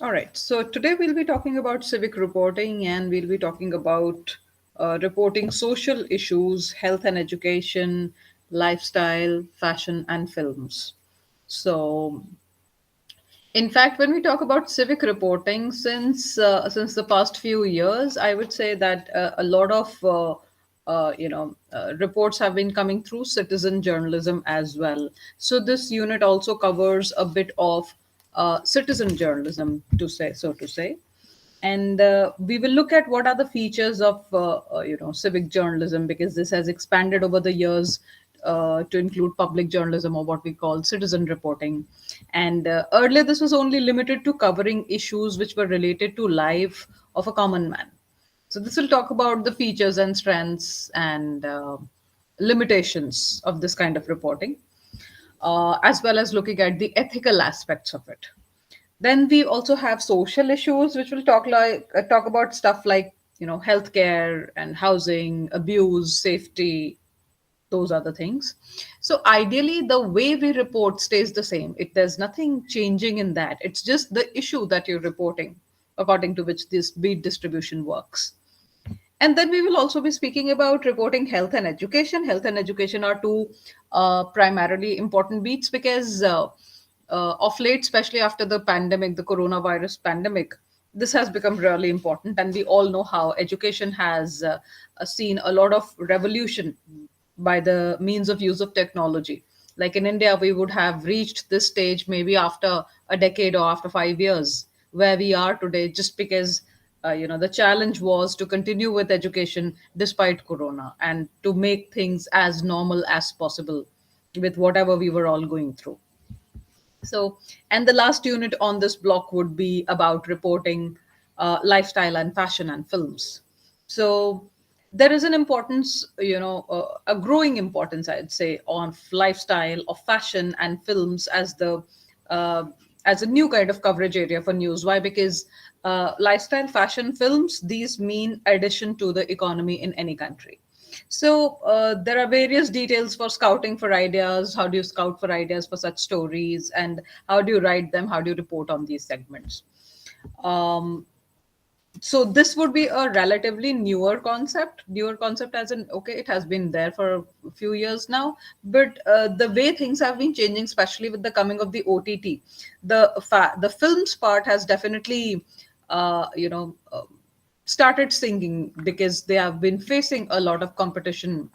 All right. So today we'll be talking about civic reporting and we'll be talking about reporting social issues, health and education, lifestyle, fashion, and films. So, in fact, when we talk about civic reporting, since the past few years, I would say that a lot of reports have been coming through citizen journalism as well. So this unit also covers a bit of citizen journalism, to say, and we will look at what are the features of civic journalism, because this has expanded over the years to include public journalism, or what we call citizen reporting. And earlier this was only limited to covering issues which were related to life of a common man. So this will talk about the features and strengths and limitations of this kind of reporting, as well as looking at the ethical aspects of it. Then we also have social issues, which will talk about stuff like healthcare and housing, abuse, safety. Those are the things. So ideally, the way we report stays the same. There's nothing changing in that. It's just the issue that you're reporting, according to which this beat distribution works. And then we will also be speaking about reporting health and education. Health and education are two primarily important beats, because of late, especially after the pandemic, the coronavirus pandemic, this has become really important. And we all know how education has seen a lot of revolution by the means of use of technology. Like in India, we would have reached this stage maybe after a decade or after 5 years, where we are today, just because the challenge was to continue with education despite corona and to make things as normal as possible with whatever we were all going through. So, and the last unit on this block would be about reporting lifestyle and fashion and films. So, there is an importance, a growing importance, I'd say, on lifestyle, of fashion and films uh, as a new kind of coverage area for news. Why? Because lifestyle, fashion, films, these mean addition to the economy in any country. So there are various details for scouting for ideas. How do you scout for ideas for such stories, and how do you write them? How do you report on these segments? Um, so this would be a relatively newer concept, as in, okay, it has been there for a few years now, but the way things have been changing, especially with the coming of the OTT, the films part has definitely started singing, because they have been facing a lot of competition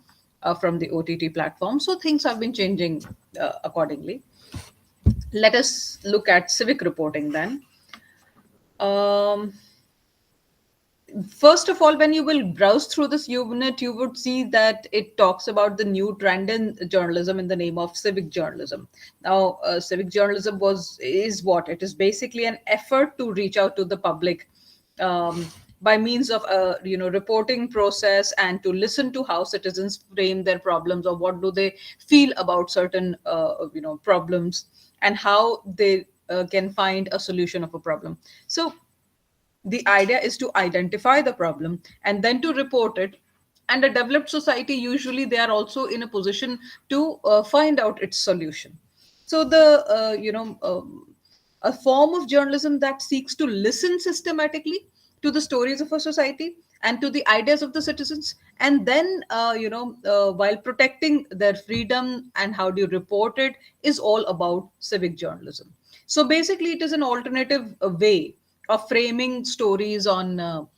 from the OTT platform. So things have been changing accordingly. Let us look at civic reporting then. Um, First of all, when you will browse through this unit, you would see that it talks about the new trend in journalism in the name of civic journalism. Now, civic journalism is what it is, basically an effort to reach out to the public um, by means of a reporting process, and to listen to how citizens frame their problems, or what do they feel about certain problems, and how they can find a solution of a problem. So the idea is to identify the problem and then to report it. And a developed society, usually they are also in a position to find out its solution. So a form of journalism that seeks to listen systematically to the stories of a society and to the ideas of the citizens, and then while protecting their freedom, and how do you report it, is all about civic journalism. So basically, it is an alternative way of framing stories on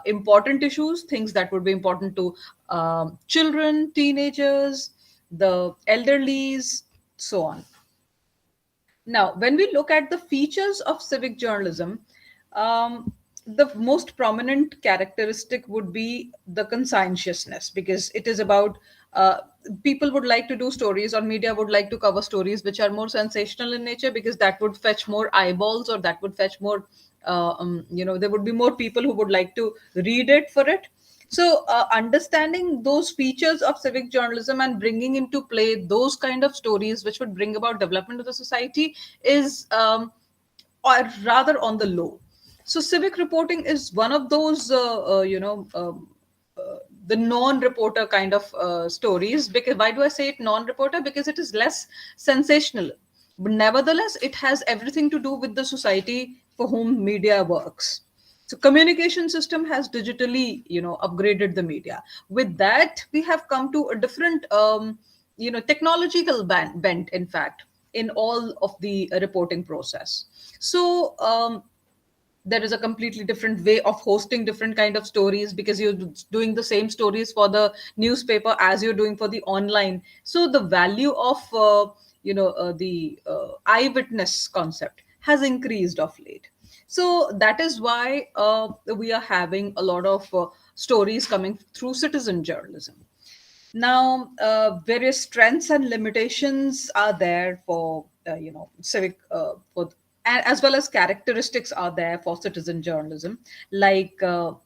important issues, things that would be important to children, teenagers, the elderlies, so on. Now, when we look at the features of civic journalism, the most prominent characteristic would be the conscientiousness, because it is about uh, people would like to do stories, or media would like to cover stories which are more sensational in nature, because that would fetch more eyeballs, or that would fetch more, there would be more people who would like to read it for it. So, understanding those features of civic journalism and bringing into play those kind of stories which would bring about development of the society is, or rather, on the low. So, civic reporting is one of those, the non-reporter kind of stories. Because why do I say it non-reporter? Because it is less sensational, but nevertheless, it has everything to do with the society for whom media works. So communication system has digitally, upgraded the media. With that, we have come to a different, technological bent, in fact, in all of the reporting process. So there is a completely different way of hosting different kind of stories, because you're doing the same stories for the newspaper as you're doing for the online. So the value of the eyewitness concept has increased of late. So that is why we are having a lot of stories coming through citizen journalism. Now, various strengths and limitations are there for civic for as well as characteristics are there for citizen journalism, like the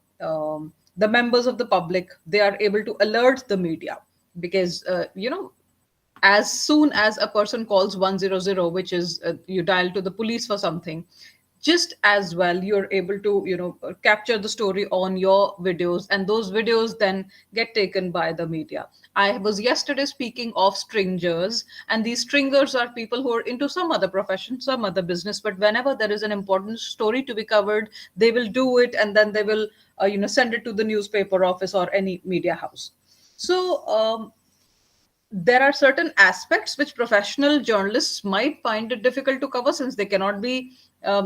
members of the public, they are able to alert the media, because as soon as a person calls 100, which is you dial to the police for something, just as well you're able to capture the story on your videos, and those videos then get taken by the media. I was yesterday speaking of stringers, and these stringers are people who are into some other profession, some other business, but whenever there is an important story to be covered, they will do it, and then they will send it to the newspaper office or any media house. So there are certain aspects which professional journalists might find it difficult to cover, since they cannot be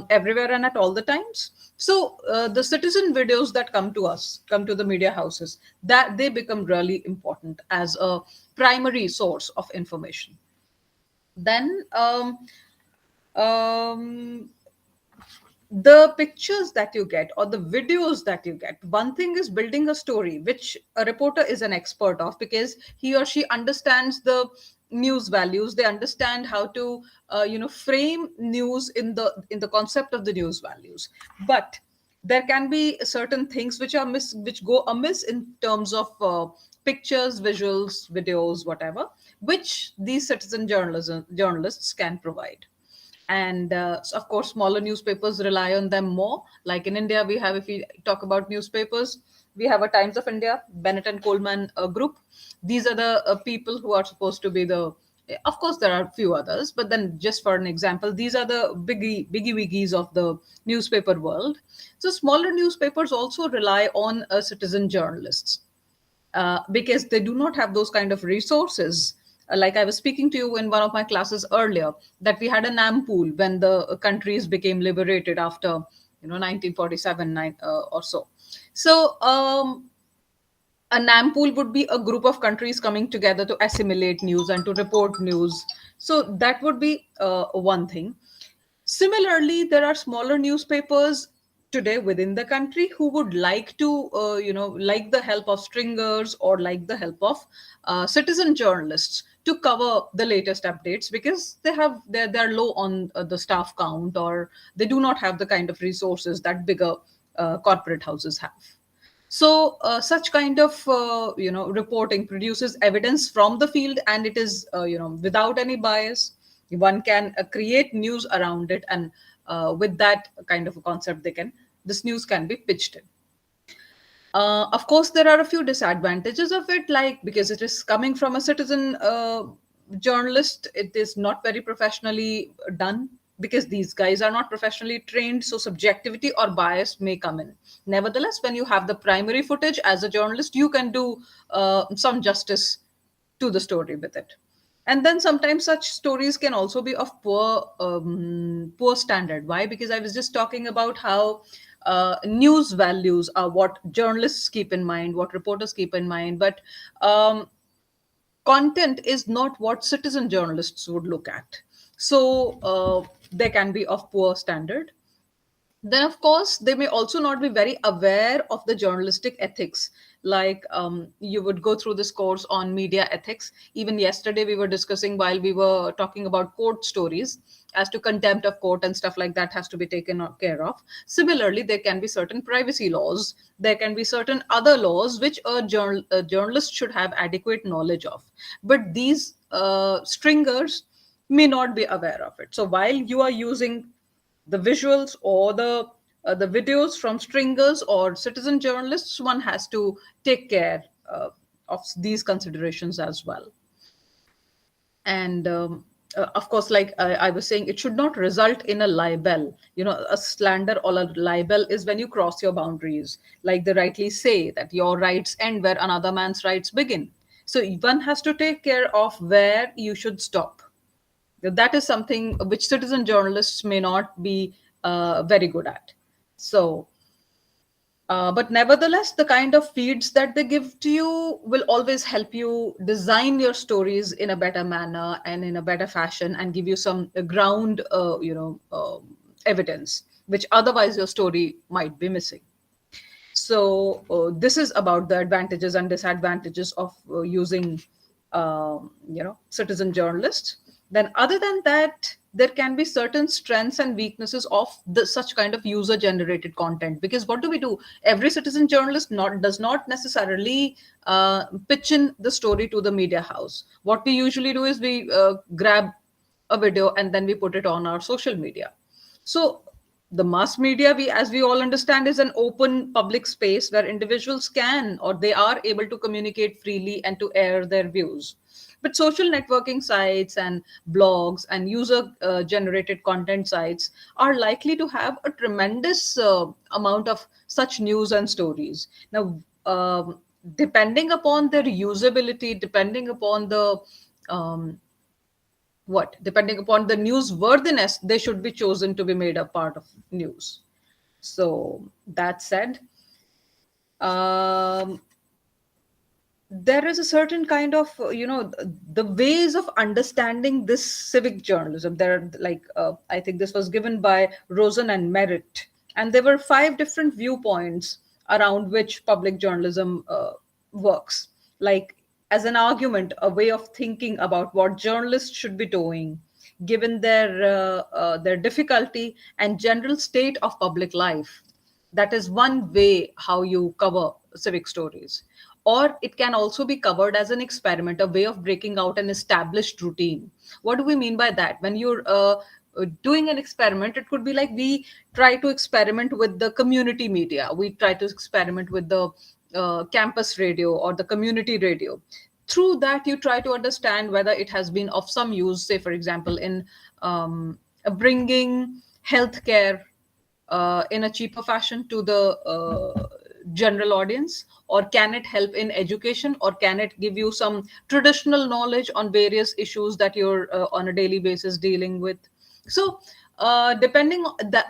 everywhere and at all the times. So the citizen videos that come to the media houses, that they become really important as a primary source of information. Then um, the pictures that you get or the videos that you get, one thing is building a story, which a reporter is an expert of, because he or she understands the news values, they understand how to frame news in the concept of the news values. But there can be certain things which go amiss in terms of pictures, visuals, videos, whatever, which these citizen journalists can provide. And so of course smaller newspapers rely on them more. Like in India, we have, if we talk about newspapers, we have a Times of India, Bennett and Coleman group. These are the people who are supposed to be the, of course there are a few others, but then just for an example, these are the biggie wiggies of the newspaper world. So smaller newspapers also rely on citizen journalists, because they do not have those kind of resources. Like I was speaking to you in one of my classes earlier, that we had a NAM pool when the countries became liberated after 1947 or so. So a NAM pool would be a group of countries coming together to assimilate news and to report news. So that would be one thing. Similarly, there are smaller newspapers today within the country who would like to, like the help of stringers or like the help of citizen journalists to cover the latest updates, because they're low on the staff count, or they do not have the kind of resources that bigger corporate houses have. So such kind of reporting produces evidence from the field, and it is without any bias. One can create news around it, and with that kind of a concept, this news can be pitched in. Of course, there are a few disadvantages of it, like because it is coming from a citizen journalist, it is not very professionally done, because these guys are not professionally trained, so subjectivity or bias may come in. Nevertheless, when you have the primary footage as a journalist, you can do some justice to the story with it. And then sometimes such stories can also be of poor standard. Why? Because I was just talking about how news values are what journalists keep in mind, what reporters keep in mind, but content is not what citizen journalists would look at. So they can be of poor standard. Then of course they may also not be very aware of the journalistic ethics. Like you would go through this course on media ethics. Even yesterday we were discussing, while we were talking about court stories, as to contempt of court and stuff like that has to be taken care of. Similarly, there can be certain privacy laws, there can be certain other laws which a journalist should have adequate knowledge of, but these stringers may not be aware of it. So while you are using the visuals or the videos from stringers or citizen journalists, one has to take care of these considerations as well. And of course, like I was saying, it should not result in a libel. A slander or a libel is when you cross your boundaries. Like they rightly say that your rights end where another man's rights begin. So one has to take care of where you should stop. That is something which citizen journalists may not be very good at. So but nevertheless, the kind of feeds that they give to you will always help you design your stories in a better manner and in a better fashion, and give you some ground, evidence, which otherwise your story might be missing. So this is about the advantages and disadvantages of using, citizen journalists. Then, other than that, there can be certain strengths and weaknesses of such kind of user-generated content. Because what do we do? Every citizen journalist not does not necessarily pitch in the story to the media house. What we usually do is we grab a video and then we put it on our social media. So the mass media, as we all understand, is an open public space where individuals can or they are able to communicate freely and to air their views. But social networking sites and blogs and user generated content sites are likely to have a tremendous amount of such news and stories. Now, depending upon their usability, depending upon the depending upon the newsworthiness, they should be chosen to be made a part of news. So that said, um, there is a certain kind of the ways of understanding this civic journalism. There are, like, I think this was given by Rosen and Merritt, and there were 5 different viewpoints around which public journalism works, like as an argument, a way of thinking about what journalists should be doing given their difficulty and general state of public life. That is one way how you cover civic stories. Or it can also be covered as an experiment, a way of breaking out an established routine. What do we mean by that? When you're doing an experiment, it could be like we try to experiment with the community media, we try to experiment with the campus radio or the community radio. Through that, you try to understand whether it has been of some use, say, for example, in bringing healthcare in a cheaper fashion to the general audience, or can it help in education, or can it give you some traditional knowledge on various issues that you're on a daily basis dealing with. So depending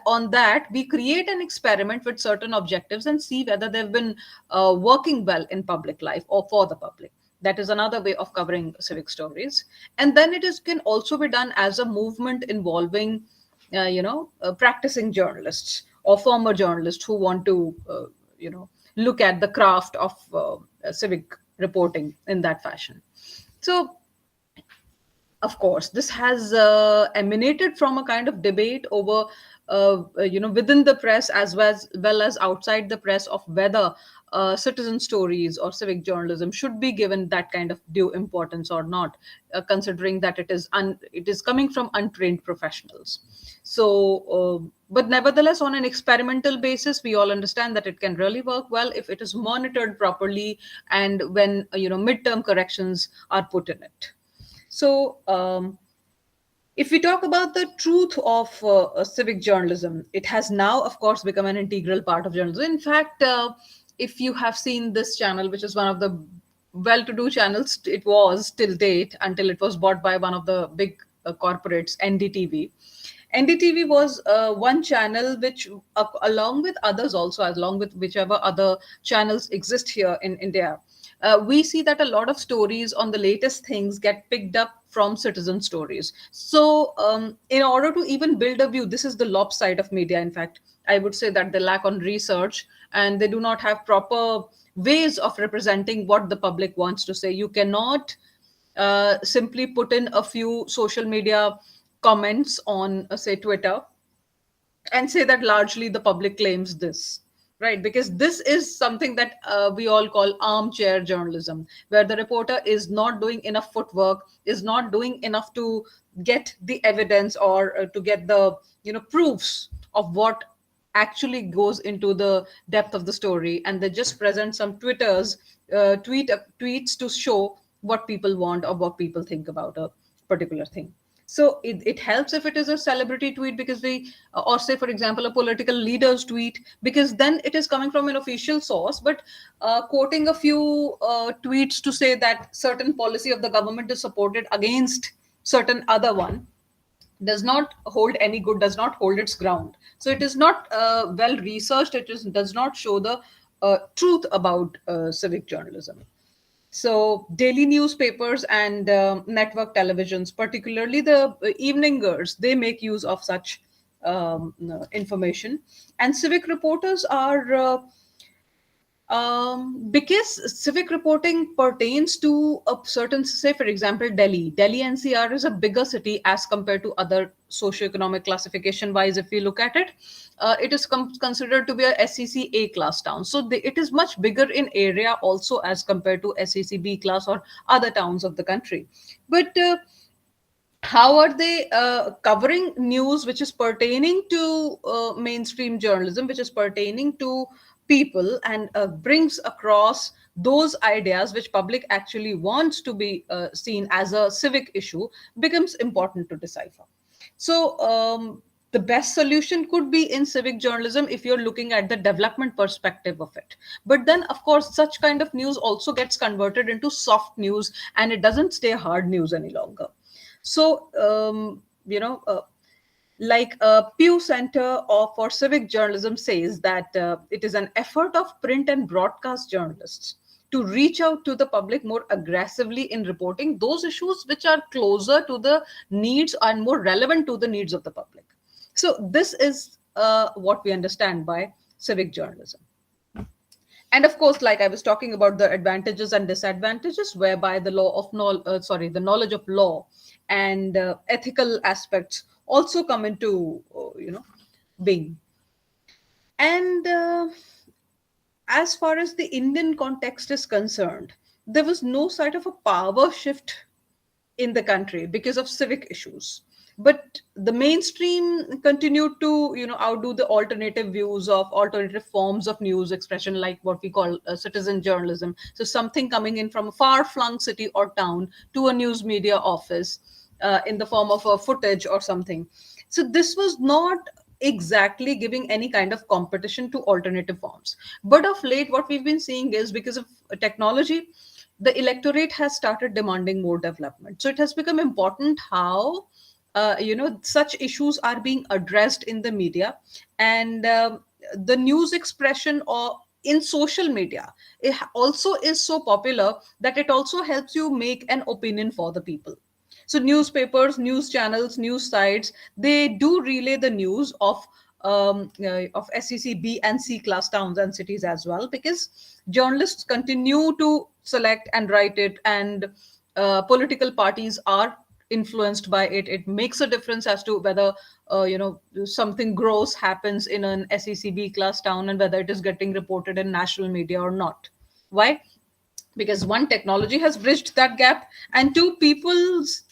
on that, we create an experiment with certain objectives and see whether they've been working well in public life or for the public. That is another way of covering civic stories. And then can also be done as a movement involving practicing journalists or former journalists who want to look at the craft of civic reporting in that fashion. So of course, this has emanated from a kind of debate over, within the press as well as outside the press, of whether citizen stories or civic journalism should be given that kind of due importance or not, considering that it is coming from untrained professionals. So, but nevertheless, on an experimental basis, we all understand that it can really work well if it is monitored properly and when midterm corrections are put in it. So, if we talk about the truth of civic journalism, it has now, of course, become an integral part of journalism. In fact, if you have seen this channel, which is one of the well to do channels, it was till date until it was bought by one of the big corporates, NDTV. NDTV was one channel which, along with others also, along with whichever other channels exist here in India, we see that a lot of stories on the latest things get picked up from citizen stories. So, in order to even build a view, this is the lopside of media. In fact, I would say that they lack on research and they do not have proper ways of representing what the public wants to say. You cannot simply put in a few social media comments on, say, Twitter, and say that largely the public claims this, right? Because this is something that we all call armchair journalism, where the reporter is not doing enough footwork, is not doing enough to get the evidence or to get the proofs of what actually goes into the depth of the story, and they just present some tweets to show what people want or what people think about a particular thing. So it helps if it is a celebrity tweet, because they, or say for example a political leader's tweet, because then it is coming from an official source. But quoting a few tweets to say that certain policy of the government is supported against certain other one does not hold any good, does not hold its ground. So it is not well researched, does not show the truth about civic journalism. So daily newspapers and network televisions, particularly the eveningers, they make use of such information. And civic reporters are because civic reporting pertains to a certain, say for example, Delhi NCR is a bigger city as compared to other socioeconomic classification wise. If we look at it, it is considered to be a SEC A class town. So it is much bigger in area also as compared to SEC B class or other towns of the country. But how are they covering news which is pertaining to mainstream journalism, which is pertaining to people, and brings across those ideas which public actually wants to be seen as a civic issue, becomes important to decipher. So the best solution could be in civic journalism if you're looking at the development perspective of it. But then of course such kind of news also gets converted into soft news, and it doesn't stay hard news any longer. So, like Pew Center for Civic Journalism says that it is an effort of print and broadcast journalists to reach out to the public more aggressively in reporting those issues which are closer to the needs and more relevant to the needs of the public. So, this is what we understand by civic journalism. And of course, like I was talking about the advantages and disadvantages, whereby the the knowledge of law and ethical aspects also come into being. And as far as the Indian context is concerned, there was no sort of a power shift in the country because of civic issues. But the mainstream continued to outdo the alternative views of alternative forms of news expression, like what we call citizen journalism. So something coming in from a far flung city or town to a news media office in the form of a footage or something. So this was not exactly giving any kind of competition to alternative forms. But of late, what we've been seeing is, because of technology, the electorate has started demanding more development. So it has become important how such issues are being addressed in the media. And the news expression or in social media, it also is so popular that it also helps you make an opinion for the people. So newspapers, news channels, news sites, they do relay the news of SEC B and C class towns and cities as well, because journalists continue to select and write it, and political parties are influenced by it. It makes a difference as to whether something gross happens in an SECB class town and whether it is getting reported in national media or not. Why? Because one, technology has bridged that gap, and two, people's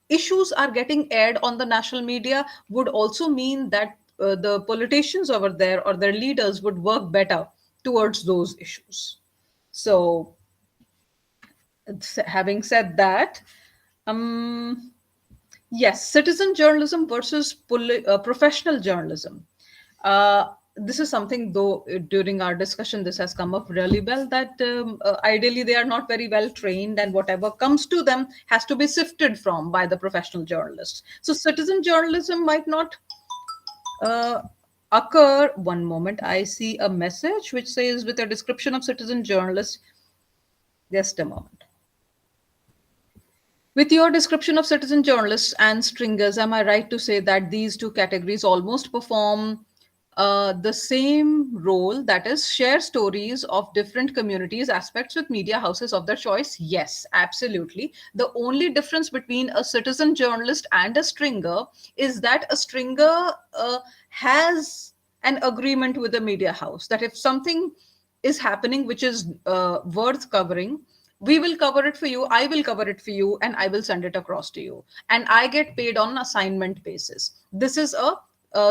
issues are getting aired on the national media would also mean that the politicians over there or their leaders would work better towards those issues. So having said that, um, yes, citizen journalism versus professional journalism. This is something, though, during our discussion, this has come up really well, that ideally they are not very well trained, and whatever comes to them has to be sifted from by the professional journalists. So, citizen journalism might not occur. One moment, I see a message which says, with a description of citizen journalist. Just a moment. With your description of citizen journalists and stringers, am I right to say that these two categories almost perform the same role, that is, share stories of different communities, aspects with media houses of their choice? Yes, absolutely. The only difference between a citizen journalist and a stringer is that a stringer has an agreement with the media house that if something is happening which is worth covering, we will cover it for you, I will cover it for you, and I will send it across to you, and I get paid on assignment basis. This is a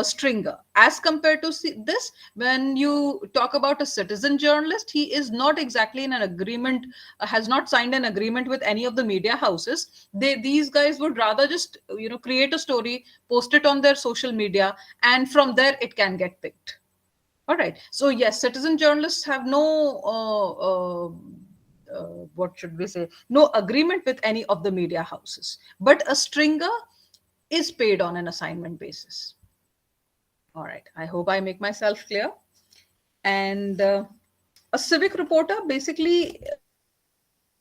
stringer. As compared to this, when you talk about a citizen journalist, he is not exactly in an agreement, has not signed an agreement with any of the media houses. These guys would rather just create a story, post it on their social media, and from there it can get picked. All right. So yes, citizen journalists have no what should we say? No agreement with any of the media houses. But a stringer is paid on an assignment basis. All right. I hope I make myself clear. And a civic reporter basically is an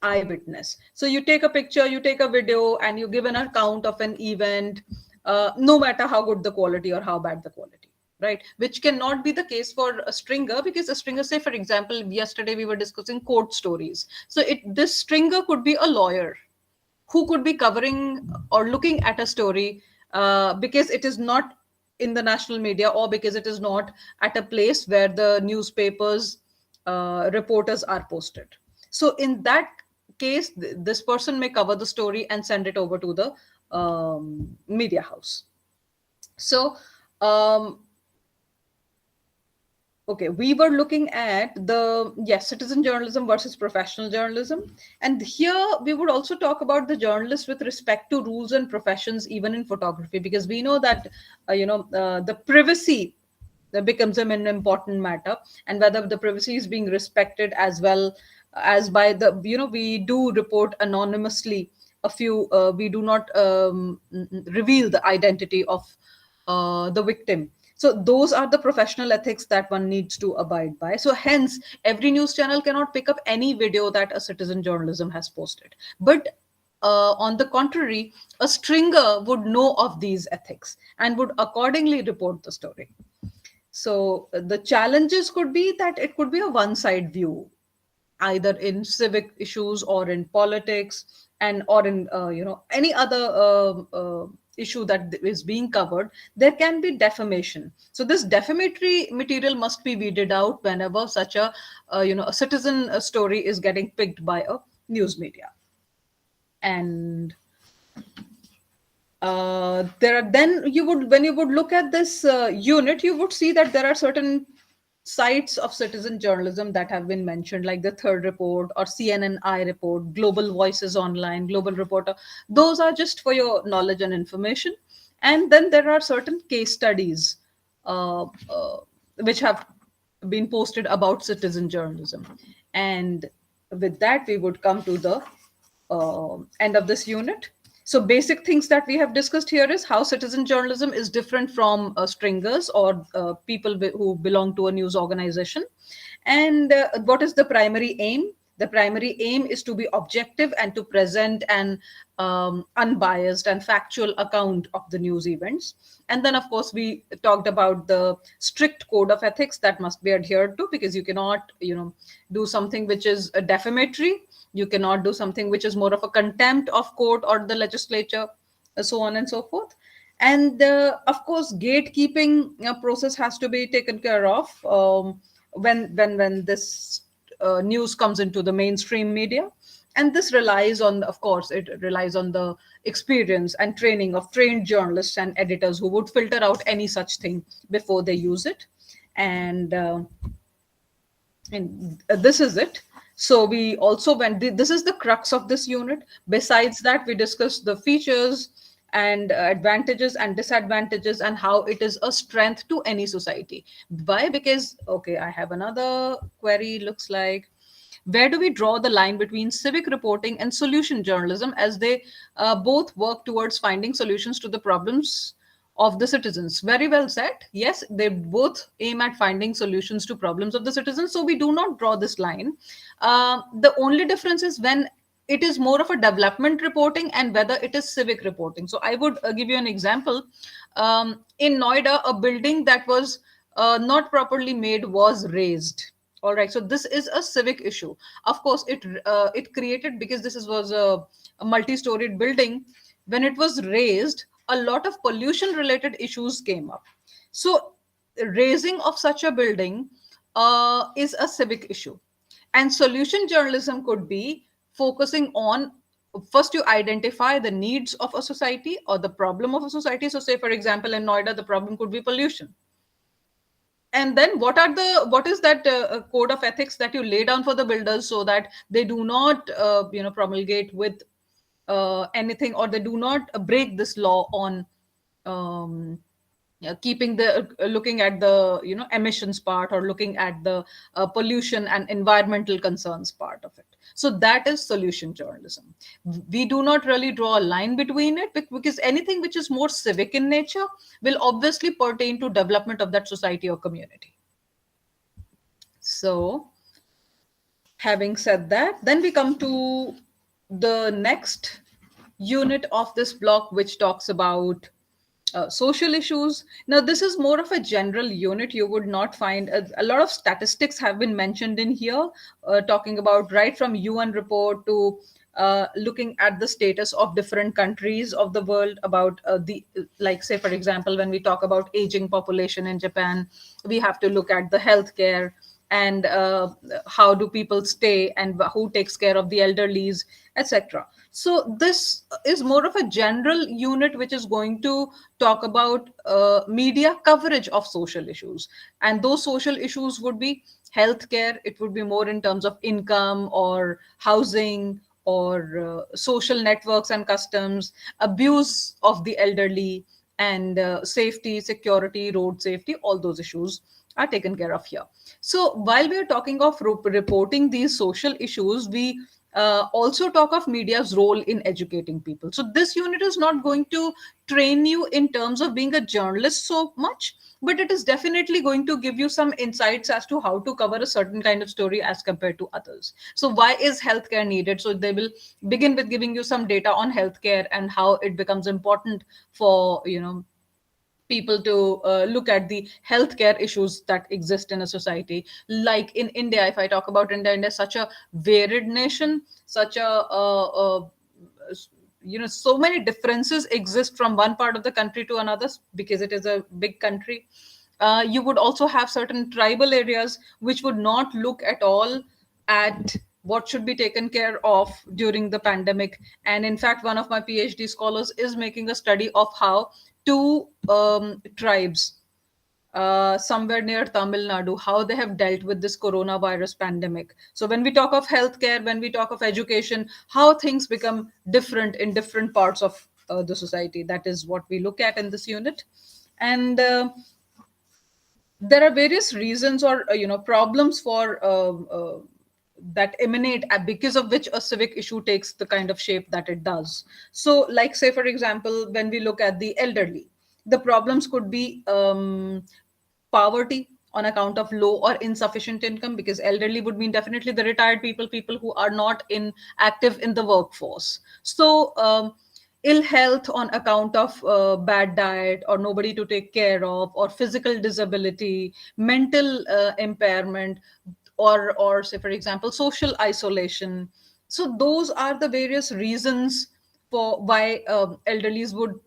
eyewitness. So you take a picture, you take a video, and you give an account of an event, no matter how good the quality or how bad the quality, right? Which cannot be the case for a stringer, because a stringer, say for example, yesterday we were discussing court stories. So this stringer could be a lawyer who could be covering or looking at a story because it is not in the national media, or because it is not at a place where the newspapers reporters are posted. So in that case, this person may cover the story and send it over to the media house. So um, okay, we were looking at the, yes, citizen journalism versus professional journalism. And here we would also talk about the journalists with respect to rules and professions, even in photography, because we know that, the privacy becomes an important matter, and whether the privacy is being respected as well as by the, we do report anonymously a few, we do not reveal the identity of the victim. So those are the professional ethics that one needs to abide by. So hence, every news channel cannot pick up any video that a citizen journalism has posted. But on the contrary, a stringer would know of these ethics and would accordingly report the story. So the challenges could be that it could be a one-side view, either in civic issues or in politics, and or in any other issue that is being covered. There can be defamation. So this defamatory material must be weeded out whenever such a a citizen story is getting picked by a news media. And there are, then you would, when you would look at this unit, you would see that there are certain sites of citizen journalism that have been mentioned, like the Third Report or CNNI Report, Global Voices Online, Global Reporter. Those are just for your knowledge and information. And then there are certain case studies which have been posted about citizen journalism. And with that, we would come to the end of this unit. So basic things that we have discussed here is how citizen journalism is different from stringers or people who belong to a news organization. And what is the primary aim? The primary aim is to be objective and to present an unbiased and factual account of the news events. And then, of course, we talked about the strict code of ethics that must be adhered to, because you cannot, do something which is defamatory. You cannot do something which is more of a contempt of court or the legislature, so on and so forth. And of course, gatekeeping process has to be taken care of when this news comes into the mainstream media. And this relies on, of course, it relies on the experience and training of trained journalists and editors who would filter out any such thing before they use it. And this is it. So we also went, this is the crux of this unit. Besides that, we discussed the features and advantages and disadvantages, and how it is a strength to any society. Why? Because, okay, I have another query, looks like, where do we draw the line between civic reporting and solution journalism, as they both work towards finding solutions to the problems of the citizens? Very well said. Yes, they both aim at finding solutions to problems of the citizens. So we do not draw this line. The only difference is when it is more of a development reporting and whether it is civic reporting. So I would give you an example. In Noida, a building that was not properly made was raised. All right, so this is a civic issue. Of course, it created, because this was a multi-storied building. When it was raised, a lot of pollution related issues came up. So raising of such a building is a civic issue. And solution journalism could be focusing on first you identify the needs of a society or the problem of a society. So say for example in Noida the problem could be pollution, and then what is that code of ethics that you lay down for the builders so that they do not promulgate with anything, or they do not break this law on um, keeping the looking at the emissions part, or looking at the pollution and environmental concerns part of it. So that is solution journalism. We do not really draw a line between it, because anything which is more civic in nature will obviously pertain to development of that society or community. So having said that, then we come to the next unit of this block, which talks about social issues. Now, this is more of a general unit. You would not find a lot of statistics have been mentioned in here, talking about right from UN report to looking at the status of different countries of the world, about the, like, say, for example, when we talk about aging population in Japan, we have to look at the healthcare, and how do people stay, and who takes care of the elderlies, etc. So this is more of a general unit which is going to talk about media coverage of social issues, and those social issues would be healthcare. It would be more in terms of income or housing, or social networks and customs, abuse of the elderly, and safety, security, road safety. All those issues are taken care of here. So while we are talking of reporting these social issues, we also talk of media's role in educating people. So this unit is not going to train you in terms of being a journalist so much, but it is definitely going to give you some insights as to how to cover a certain kind of story as compared to others. So why is healthcare needed? So they will begin with giving you some data on healthcare and how it becomes important for people to look at the healthcare issues that exist in a society. Like in India, if I talk about India, India is such a varied nation, such a so many differences exist from one part of the country to another, because it is a big country. You would also have certain tribal areas which would not look at all at what should be taken care of during the pandemic. And in fact, one of my PhD scholars is making a study of how two tribes somewhere near Tamil Nadu, how they have dealt with this coronavirus pandemic. So when we talk of healthcare, when we talk of education, how things become different in different parts of the society, that is what we look at in this unit. And there are various reasons, or problems for that emanate because of which a civic issue takes the kind of shape that it does. So like, say for example, when we look at the elderly, the problems could be poverty on account of low or insufficient income, because elderly would mean definitely the retired people, people who are not in active in the workforce. So ill health on account of bad diet, or nobody to take care of, or physical disability, mental impairment, or say for example social isolation. So those are the various reasons for why elderlies would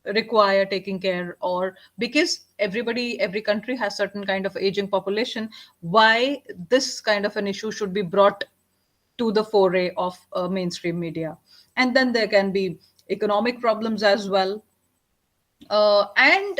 require taking care, or because every country has certain kind of aging population, why this kind of an issue should be brought to the foray of mainstream media. And then there can be economic problems as well. And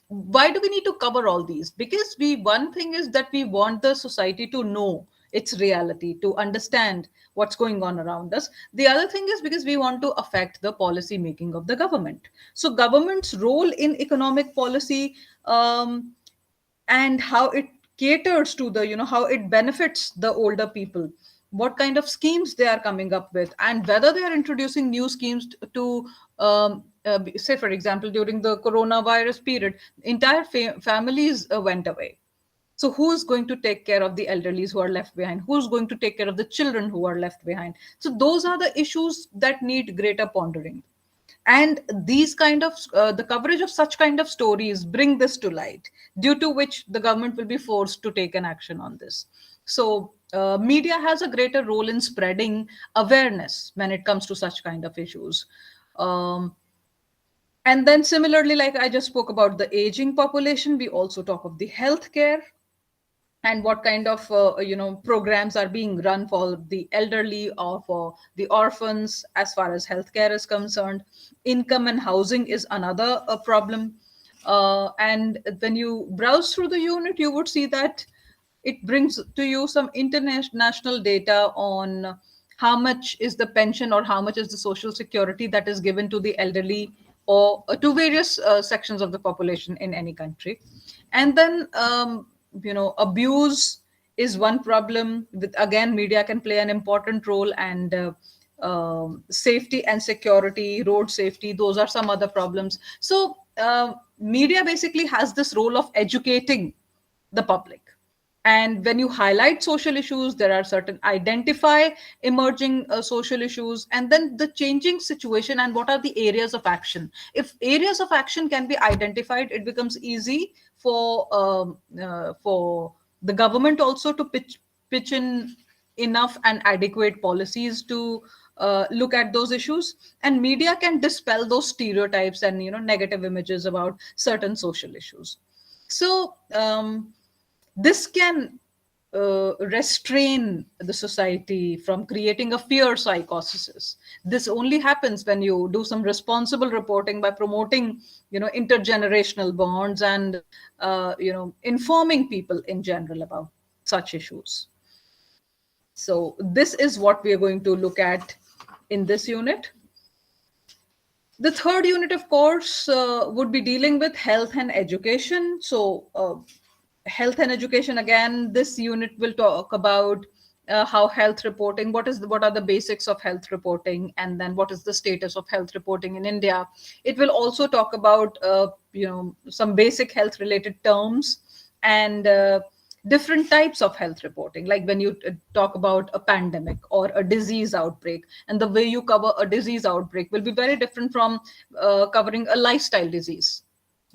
why do we need to cover all these? Because one thing is that we want the society to know its reality, to understand what's going on around us. The other thing is because we want to affect the policy making of the government. So government's role in economic policy, and how it caters to the how it benefits the older people, what kind of schemes they are coming up with, and whether they are introducing new schemes to say for example during the coronavirus period, entire families went away. So who's going to take care of the elderlies who are left behind? Who's going to take care of the children who are left behind? So those are the issues that need greater pondering. And these kind of the coverage of such kind of stories bring this to light, due to which the government will be forced to take an action on this. So media has a greater role in spreading awareness when it comes to such kind of issues. And then similarly, like I just spoke about the aging population, we also talk of the healthcare. and what kind of programs are being run for the elderly or for the orphans as far as healthcare is concerned. Income and housing is another problem. And when you browse through the unit, you would see that it brings to you some international data on how much is the pension or how much is the social security that is given to the elderly or to various sections of the population in any country. And then abuse is one problem. With again, media can play an important role, and safety and security, road safety, those are some other problems. So media basically has this role of educating the public. And when you highlight social issues, there are certain identify emerging social issues, and then the changing situation and what are the areas of action. If areas of action can be identified, it becomes easy for the government also to pitch in enough and adequate policies to look at those issues, and media can dispel those stereotypes and negative images about certain social issues. So this can restrain the society from creating a fear psychosis. This only happens when you do some responsible reporting by promoting, intergenerational bonds and, informing people in general about such issues. So this is what we are going to look at in this unit. The third unit, of course, would be dealing with health and education. So, health and education, again, this unit will talk about how health reporting, what are the basics of health reporting, and then what is the status of health reporting in India. It will also talk about some basic health related terms and different types of health reporting, like when you talk about a pandemic or a disease outbreak, and the way you cover a disease outbreak will be very different from covering a lifestyle disease,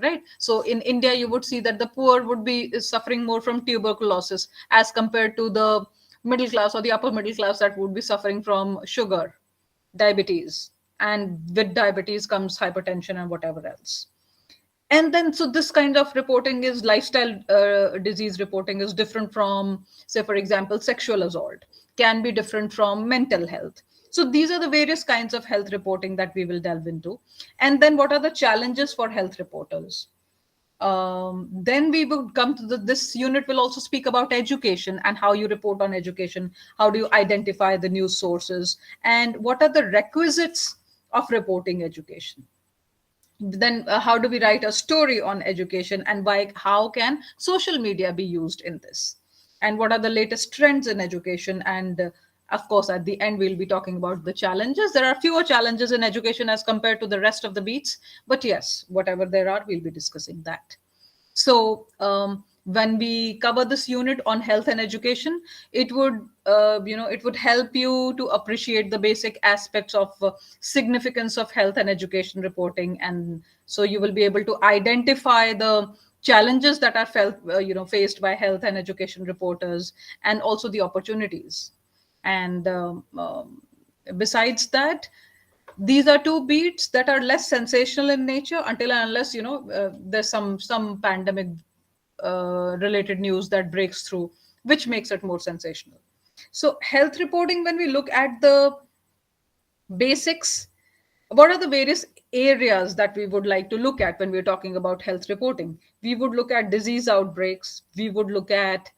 right? So in India, you would see that the poor would be is suffering more from tuberculosis as compared to the middle class or the upper middle class that would be suffering from sugar, diabetes, and with diabetes comes hypertension and whatever else. And then so this kind of reporting is lifestyle disease reporting is different from, say, for example, sexual assault, can be different from mental health. So these are the various kinds of health reporting that we will delve into. And then what are the challenges for health reporters? Then we will come to this unit will also speak about education and how you report on education, how do you identify the news sources, and what are the requisites of reporting education. Then how do we write a story on education, and why, how can social media be used in this, and what are the latest trends in education. And of course, at the end, we'll be talking about the challenges. There are fewer challenges in education as compared to the rest of the beats, but yes, whatever there are, we'll be discussing that. So when we cover this unit on health and education, it would it would help you to appreciate the basic aspects of significance of health and education reporting, and so you will be able to identify the challenges that are felt faced by health and education reporters, and also the opportunities. And besides that, these are two beats that are less sensational in nature until and unless there's some pandemic related news that breaks through, which makes it more sensational. So health reporting, when we look at the basics, what are the various areas that we would like to look at when we're talking about health reporting? We would look at disease outbreaks, we would look at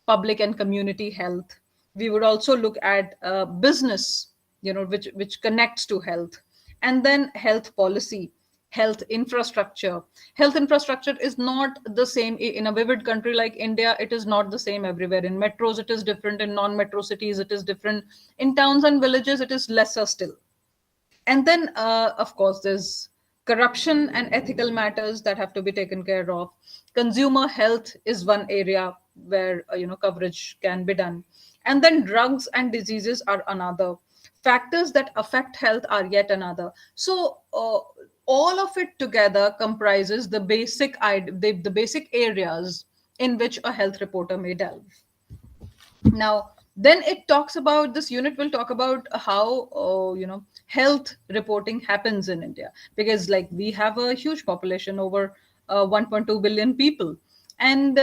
public and community health, we would also look at business, which connects to health, and then health policy, health infrastructure. Health infrastructure is not the same in a vivid country like India. It is not the same everywhere. In metros it is different, in non-metro cities it is different, in towns and villages it is lesser still. And then of course there's corruption and ethical matters that have to be taken care of. Consumer health is one area where coverage can be done. And then drugs and diseases are another. Factors that affect health are yet another. So all of it together comprises the basic areas in which a health reporter may delve. Now then it talks about, this unit will talk about how health reporting happens in India, because like we have a huge population, over 1.2 billion people. And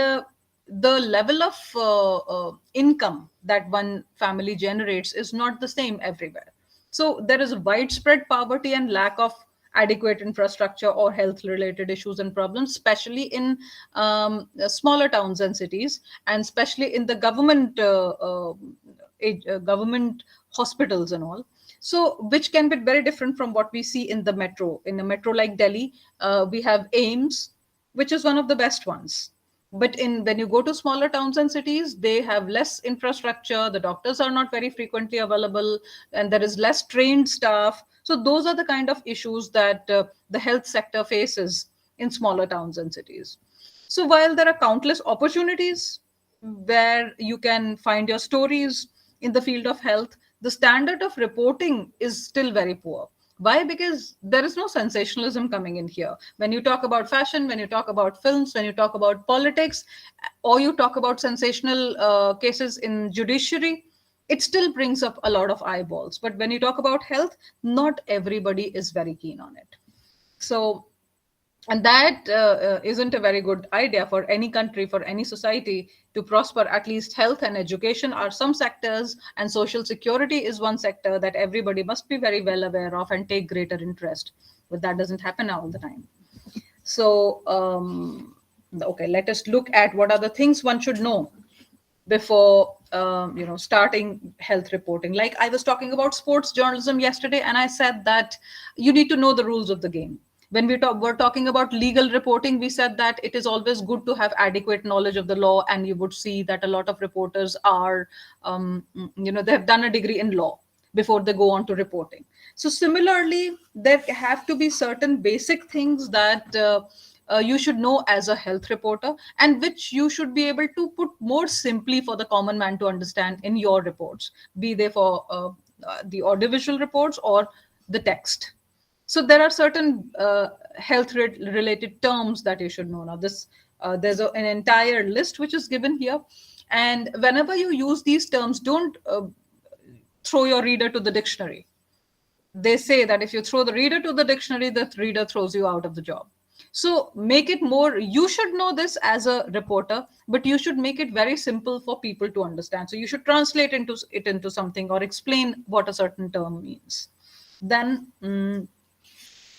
the level of income that one family generates is not the same everywhere. So there is widespread poverty and lack of adequate infrastructure or health related issues and problems, especially in smaller towns and cities, and especially in the government hospitals and all. So which can be very different from what we see in the metro. In a metro like Delhi, we have AIMS, which is one of the best ones. But in when you go to smaller towns and cities, they have less infrastructure, the doctors are not very frequently available, and there is less trained staff. So those are the kind of issues that the health sector faces in smaller towns and cities. So while there are countless opportunities where you can find your stories in the field of health, the standard of reporting is still very poor. Why? Because there is no sensationalism coming in here. When you talk about fashion, when you talk about films, when you talk about politics, or you talk about sensational cases in judiciary, it still brings up a lot of eyeballs. But when you talk about health, not everybody is very keen on it. So, and that isn't a very good idea for any country, for any society to prosper. At least health and education are some sectors, and social security is one sector that everybody must be very well aware of and take greater interest. But that doesn't happen all the time. So okay, let us look at what are the things one should know before starting health reporting. Like I was talking about sports journalism yesterday, and I said that you need to know the rules of the game. When we're talking about legal reporting, we said that it is always good to have adequate knowledge of the law, and you would see that a lot of reporters are they have done a degree in law before they go on to reporting. So similarly, there have to be certain basic things that you should know as a health reporter, and which you should be able to put more simply for the common man to understand in your reports, be they for the audiovisual reports or the text. So there are certain related terms that you should know. Now this there's an entire list which is given here, and whenever you use these terms, don't throw your reader to the dictionary. They say that if you throw the reader to the dictionary, the reader throws you out of the job. So make it more, you should know this as a reporter, but you should make it very simple for people to understand. So you should translate into something or explain what a certain term means. Then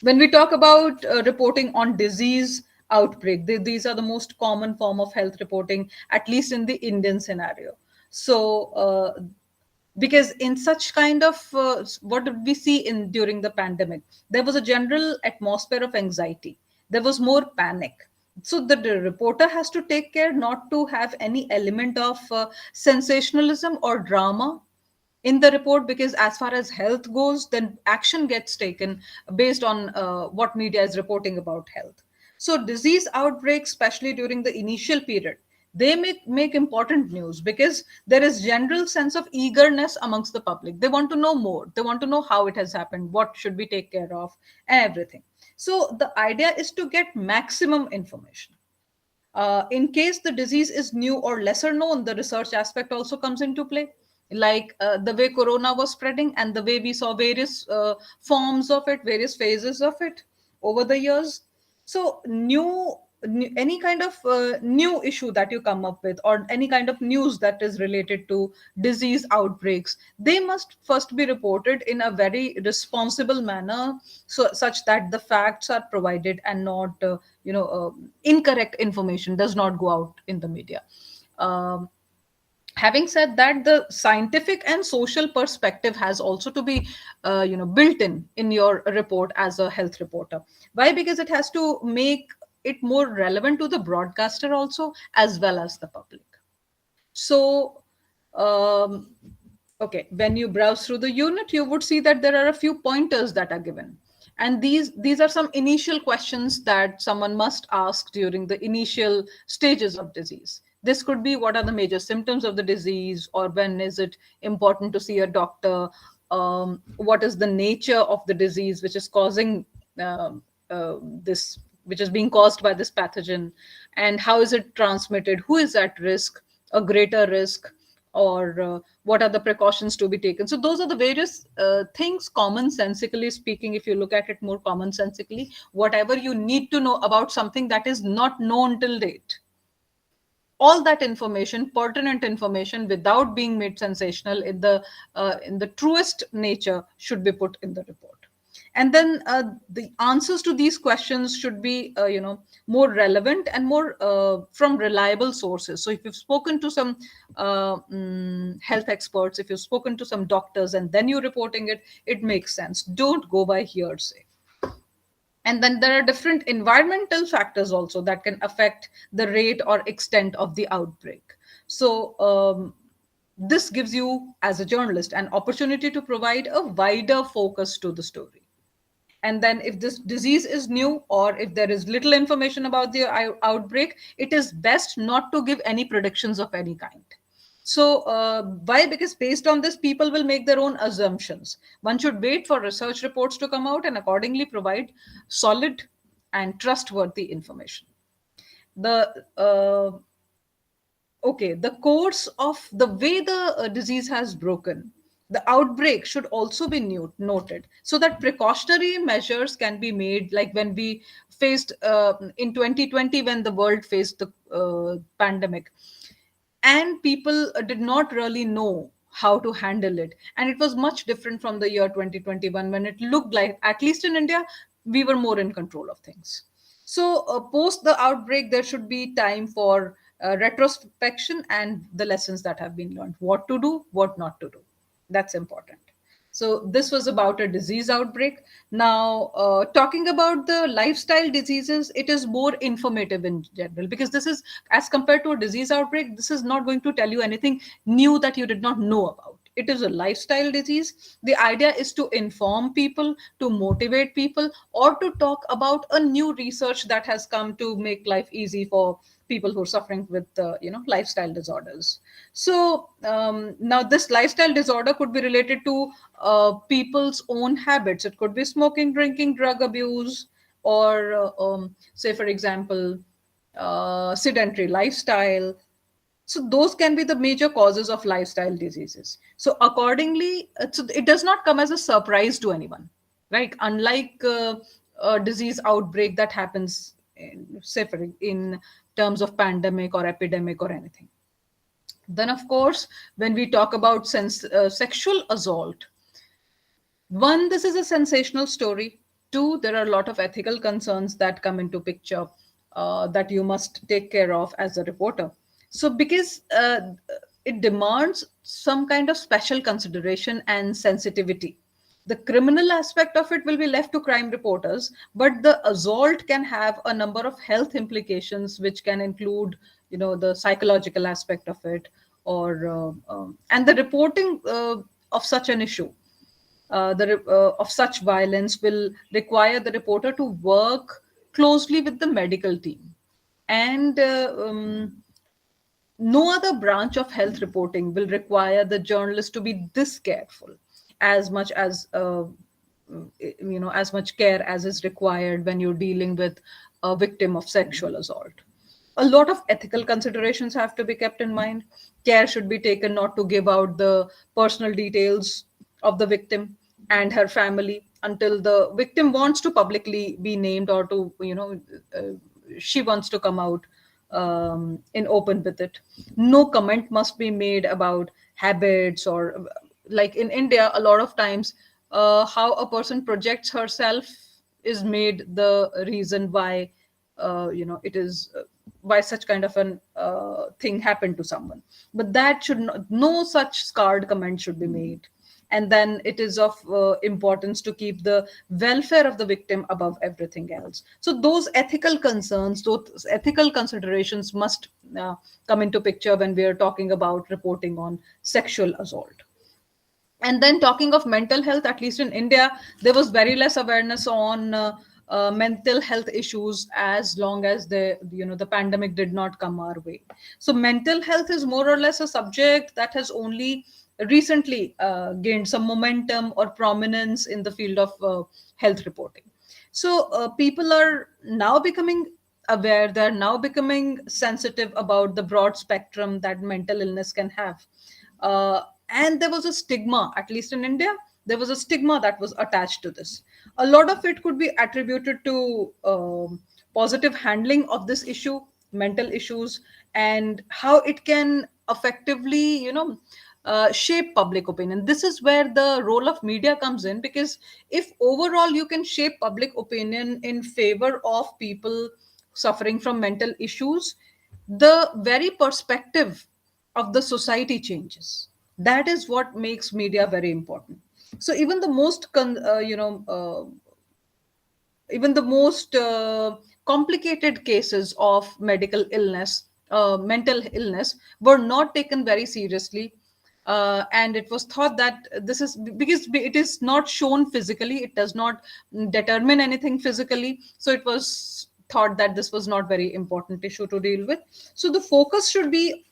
when we talk about reporting on disease outbreak, these are the most common form of health reporting, at least in the Indian scenario. So because in such kind of what did we see in during the pandemic, there was a general atmosphere of anxiety, there was more panic. So the reporter has to take care not to have any element of sensationalism or drama in the report, because as far as health goes, then action gets taken based on what media is reporting about health. So disease outbreaks, especially during the initial period, they make important news because there is general sense of eagerness amongst the public. They want to know more, they want to know how it has happened, what should we take care of, and everything. So the idea is to get maximum information. In case the disease is new or lesser known, the research aspect also comes into play. Like the way corona was spreading and the way we saw various forms of it, various phases of it over the years. So any kind of new issue that you come up with, or any kind of news that is related to disease outbreaks, they must first be reported in a very responsible manner, so such that the facts are provided and not incorrect information does not go out in the media. um, Having said that, the scientific and social perspective has also to be built in your report as a health reporter. Why? Because it has to make it more relevant to the broadcaster also, as well as the public. So um, okay, when you browse through the unit, you would see that there are a few pointers that are given, and these are some initial questions that someone must ask during the initial stages of disease. This could be, what are the major symptoms of the disease, or when is it important to see a doctor, what is the nature of the disease which is causing this, which is being caused by this pathogen, and how is it transmitted, who is at risk, a greater risk, or what are the precautions to be taken. So those are the various things, common sensically speaking, if you look at it more common sensically, whatever you need to know about something that is not known till date. all that information, pertinent information, without being made sensational, in the truest nature, should be put in the report. And then the answers to these questions should be more relevant and more from reliable sources. So if you've spoken to some health experts, if you've spoken to some doctors, and then you're reporting it, it makes sense. Don't go by hearsay. And then there are different environmental factors also that can affect the rate or extent of the outbreak. So this gives you, as a journalist, an opportunity to provide a wider focus to the story. And then if this disease is new, or if there is little information about the outbreak, it is best not to give any predictions of any kind. So why? Because based on this, people will make their own assumptions. One should wait for research reports to come out and accordingly provide solid and trustworthy information. The Okay, the course of the way the disease has broken, the outbreak should also be noted, so that precautionary measures can be made, like when we faced in 2020, when the world faced the pandemic, and people did not really know how to handle it, and it was much different from the year 2021, when it looked like, at least in India, we were more in control of things. So post the outbreak, there should be time for retrospection and the lessons that have been learned, what to do, what not to do. That's important. So this was about a disease outbreak. Now, talking about the lifestyle diseases, it is more informative in general, because this is, as compared to a disease outbreak, this is not going to tell you anything new that you did not know about. It is a lifestyle disease. The idea is to inform people, to motivate people, or to talk about a new research that has come to make life easy for people who are suffering with lifestyle disorders. So now this lifestyle disorder could be related to people's own habits. It could be smoking, drinking, drug abuse, or say for example sedentary lifestyle. So those can be the major causes of lifestyle diseases. So accordingly, so it does not come as a surprise to anyone, right? Unlike a disease outbreak that happens say in terms of pandemic or epidemic or anything. Then of course, when we talk about sexual assault, one, this is a sensational story. Two, there are a lot of ethical concerns that come into picture that you must take care of as a reporter. So, because it demands some kind of special consideration and sensitivity. The criminal aspect of it will be left to crime reporters, but the assault can have a number of health implications, which can include, the psychological aspect of it, or and the reporting of such an issue of such violence will require the reporter to work closely with the medical team. And no other branch of health reporting will require the journalist to be this careful, as much as much care as is required when you're dealing with a victim of sexual assault. A lot of ethical considerations have to be kept in mind. Care should be taken not to give out the personal details of the victim and her family until the victim wants to publicly be named, or to, she wants to come out in open with it. No comment must be made about habits, or like in India, a lot of times how a person projects herself is made the reason why it is why such kind of an thing happened to someone. But that should not, no such scarred comment should be made. And then it is of importance to keep the welfare of the victim above everything else. So those ethical concerns, those ethical considerations must come into picture when we are talking about reporting on sexual assault. And then talking of mental health, at least in India, there was very less awareness on mental health issues, as long as the pandemic did not come our way. So mental health is more or less a subject that has only recently gained some momentum or prominence in the field of health reporting. So people are now becoming aware, they're now becoming sensitive about the broad spectrum that mental illness can have. And there was a stigma, at least in India, there was a stigma that was attached to this. A lot of it could be attributed to positive handling of this issue, mental issues, and how it can effectively, shape public opinion. This is where the role of media comes in, because if overall you can shape public opinion in favor of people suffering from mental issues, the very perspective of the society changes. That is what makes media very important. So even the most even the most complicated cases of medical illness, mental illness, were not taken very seriously. And it was thought that this is because it is not shown physically, it does not determine anything physically. So it was thought that this was not very important issue to deal with. So the focus should be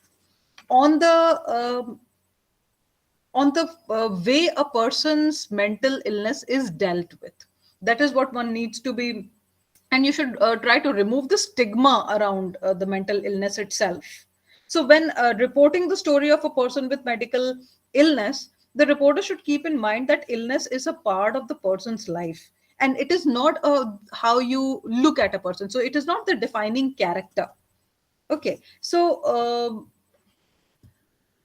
on the way a person's mental illness is dealt with. That is what one needs to be. And you should try to remove the stigma around the mental illness itself. So when reporting the story of a person with medical illness, the reporter should keep in mind that illness is a part of the person's life, and it is not how you look at a person. So it is not the defining character. Okay, so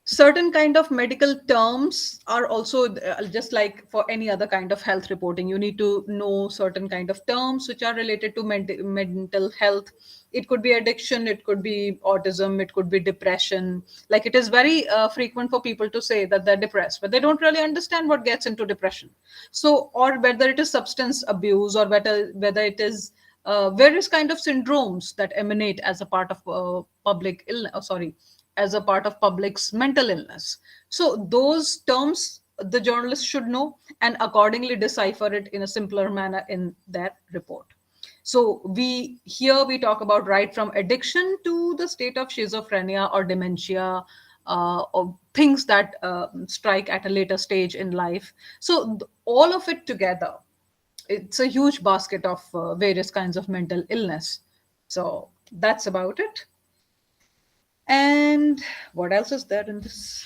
certain kind of medical terms are also just like for any other kind of health reporting. You need to know certain kind of terms which are related to mental health. It could be addiction, it could be autism, it could be depression. Like, it is very frequent for people to say that they're depressed, but they don't really understand what gets into depression. So, or whether it is substance abuse, or whether it is various kind of syndromes that emanate as a part of public illness, sorry, as a part of public's mental illness. So those terms the journalist should know and accordingly decipher it in a simpler manner in their report. So we talk about right from addiction to the state of schizophrenia or dementia, or things that strike at a later stage in life. So all of it together, it's a huge basket of various kinds of mental illness. So that's about it. And what else is there in this?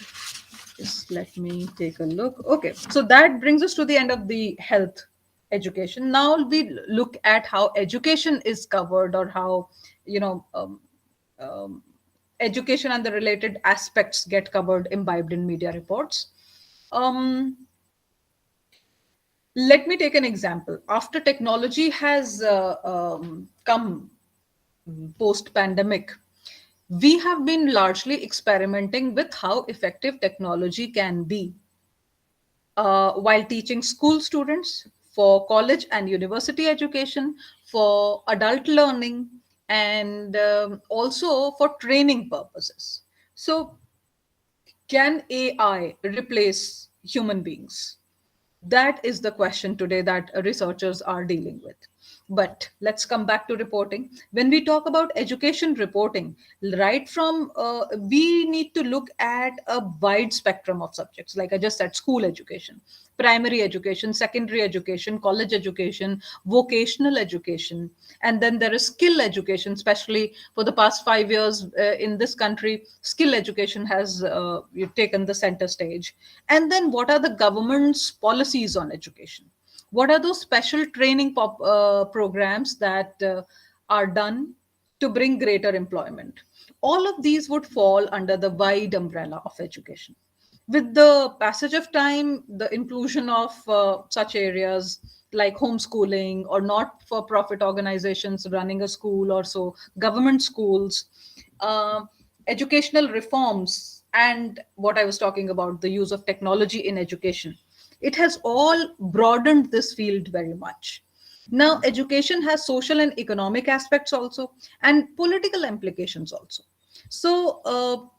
Just let me take a look. Okay, so that brings us to the end of the health education. Now we look at how education is covered, or how, you know, education and the related aspects get covered, imbibed in media reports. Um, Let me take an example. After technology has come post pandemic, we have been largely experimenting with how effective technology can be while teaching school students, for college and university education, for adult learning, and also for training purposes. So, can AI replace human beings? That is the question today that researchers are dealing with. But let's come back to reporting. When we talk about education reporting, right from we need to look at a wide spectrum of subjects. Like I just said, school education, primary education, secondary education, college education, vocational education, and then there is skill education. Especially for the past 5 years in this country, skill education has taken the center stage. And then what are the government's policies on education? What are those special training programs that are done to bring greater employment? All of these would fall under the wide umbrella of education. With the passage of time, the inclusion of such areas like homeschooling or not for profit organizations running a school, or so government schools, uh, educational reforms, and what I was talking about, the use of technology in education, it has all broadened this field very much. Now, education has social and economic aspects also, and political implications also. So,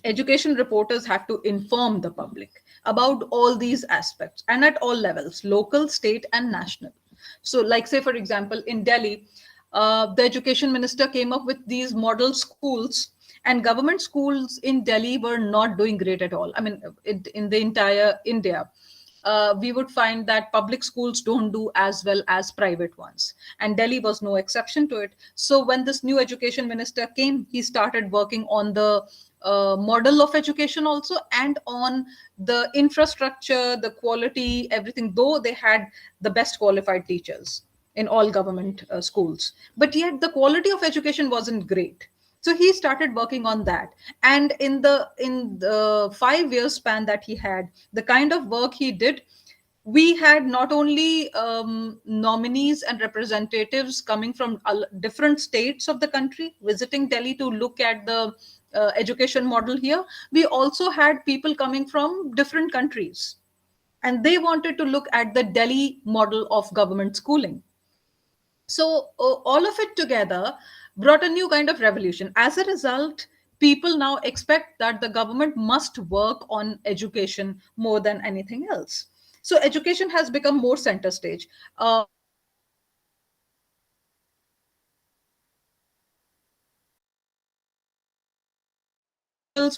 education reporters have to inform the public about all these aspects, and at all levels, local, state, and national. So, like, say, for example, in Delhi, the education minister came up with these model schools, and government schools in Delhi were not doing great at all. I mean, in the entire India, we would find that public schools don't do as well as private ones. And Delhi was no exception to it. So when this new education minister came, he started working on the model of education also, and on the infrastructure, the quality, everything, though they had the best qualified teachers. in all government schools, but yet the quality of education wasn't great. So he started working on that, and in the 5 years span that he had, the kind of work he did, we had not only nominees and representatives coming from different states of the country visiting Delhi to look at the education model here. We also had people coming from different countries, and they wanted to look at the Delhi model of government schooling. So all of it together brought a new kind of revolution. As a result, people now expect that the government must work on education more than anything else. So education has become more center stage.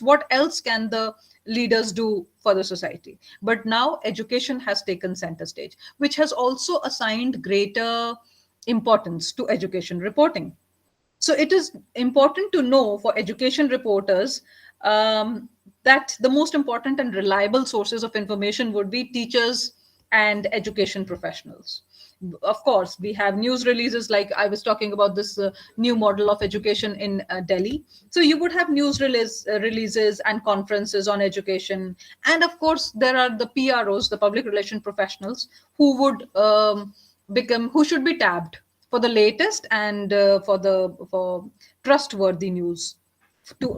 What else can the leaders do for the society? But now education has taken center stage, which has also assigned greater importance to education reporting. So it is important to know for education reporters that the most important and reliable sources of information would be teachers and education professionals. Of course, we have news releases, like I was talking about this new model of education in Delhi. So you would have releases and conferences on education. And of course, there are the PROs, the public relation professionals, who would who should be tabbed for the latest and for trustworthy news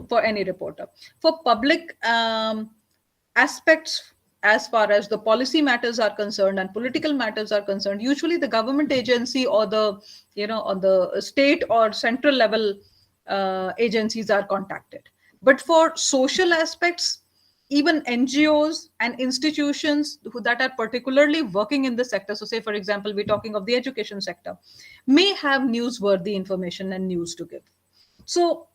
for any reporter. For public aspects, as far as the policy matters are concerned and political matters are concerned, usually the government agency or the, on the state or central level agencies are contacted. But for social aspects, even NGOs and institutions that are particularly working in the sector, so say for example we're talking of the education sector, may have newsworthy information and news to give. So,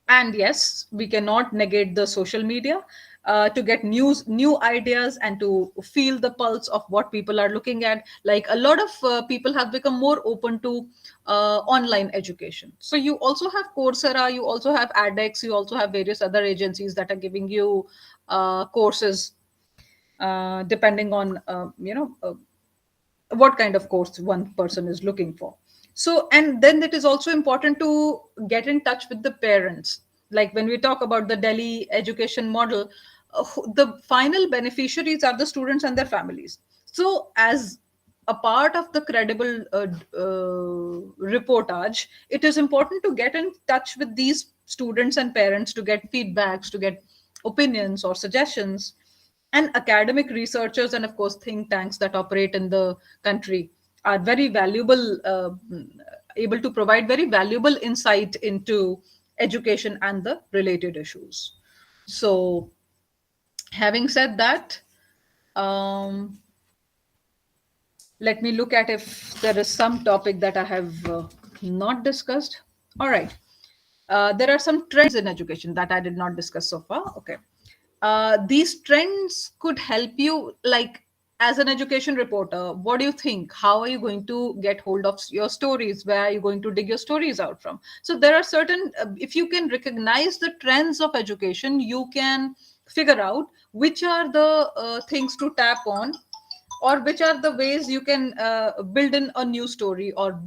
and yes, we cannot negate the social media to get new ideas and to feel the pulse of what people are looking at. Like a lot of people have become more open to online education. So you also have Coursera, you also have edX, you also have various other agencies that are giving you courses depending on what kind of course one person is looking for. So, and then it is also important to get in touch with the parents. Like when we talk about the Delhi education model, the final beneficiaries are the students and their families. So as a part of the credible reportage, it is important to get in touch with these students and parents to get feedbacks, to get opinions or suggestions. And academic researchers and of course think tanks that operate in the country are very valuable, able to provide very valuable insight into education and the related issues. So having said that, um, let me look at if there is some topic that I have not discussed. All right. There are some trends in education that I did not discuss so far. Okay. These trends could help you, like as an education reporter, what do you think? How are you going to get hold of your stories? Where are you going to dig your stories out from? So there are certain, if you can recognize the trends of education, you can figure out which are the things to tap on, or which are the ways you can build in a new story or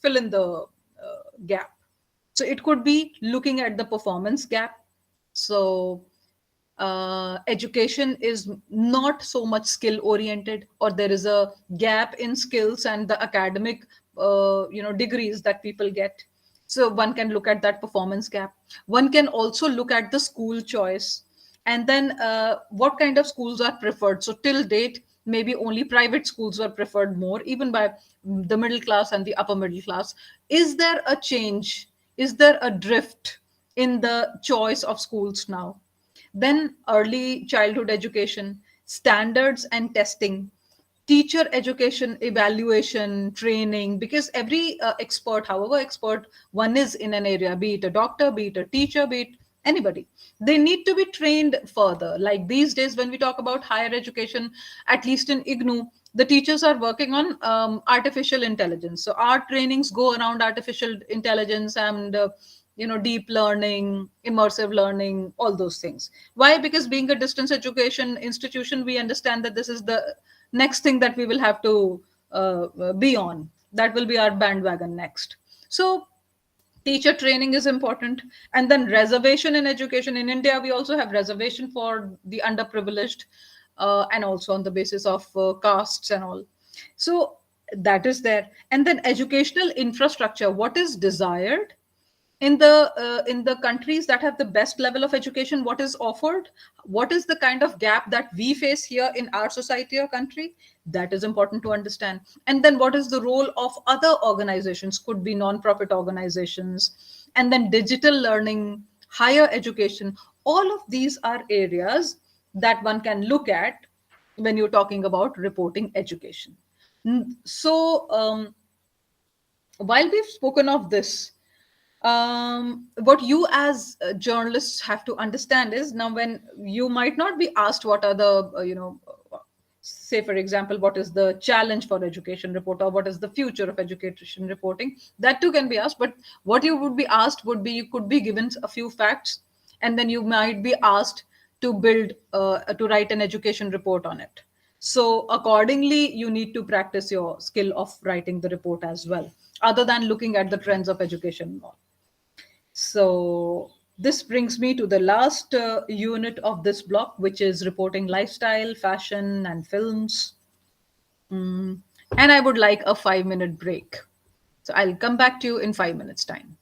fill in the gap. So it could be looking at the performance gap. So education is not so much skill oriented, or there is a gap in skills and the academic degrees that people get. So one can look at that performance gap. One can also look at the school choice, and then what kind of schools are preferred. So till date, maybe only private schools were preferred more, even by the middle class and the upper middle class. Is there a change? Is there a drift in the choice of schools now? Then early childhood education, standards and testing, teacher education, evaluation, training, because every expert, however expert one is in an area, be it a doctor, be it a teacher, be it anybody, they need to be trained further. Like these days, when we talk about higher education, at least in IGNU, the teachers are working on artificial intelligence. So our trainings go around artificial intelligence and deep learning, immersive learning, all those things. Why? Because being a distance education institution, we understand that this is the next thing that we will have to be on. That will be our bandwagon next. So teacher training is important. And then reservation in education. In India, we also have reservation for the underprivileged, and also on the basis of castes and all. So that is there. And then educational infrastructure, what is desired in the countries that have the best level of education, what is offered, what is the kind of gap that we face here in our society or country, that is important to understand. And then what is the role of other organizations, could be non-profit organizations, and then digital learning, higher education. All of these are areas that one can look at when you're talking about reporting education. So while we've spoken of this, what you as journalists have to understand is, now when you might not be asked what are the say for example, what is the challenge for education report, or what is the future of education reporting, that too can be asked. But what you would be asked would be, you could be given a few facts, and then you might be asked to build to write an education report on it. So accordingly, you need to practice your skill of writing the report as well, other than looking at the trends of education. So this brings me to the last unit of this block, which is reporting lifestyle, fashion, and films. And I would like a 5 minute break. So I'll come back to you in 5 minutes' time.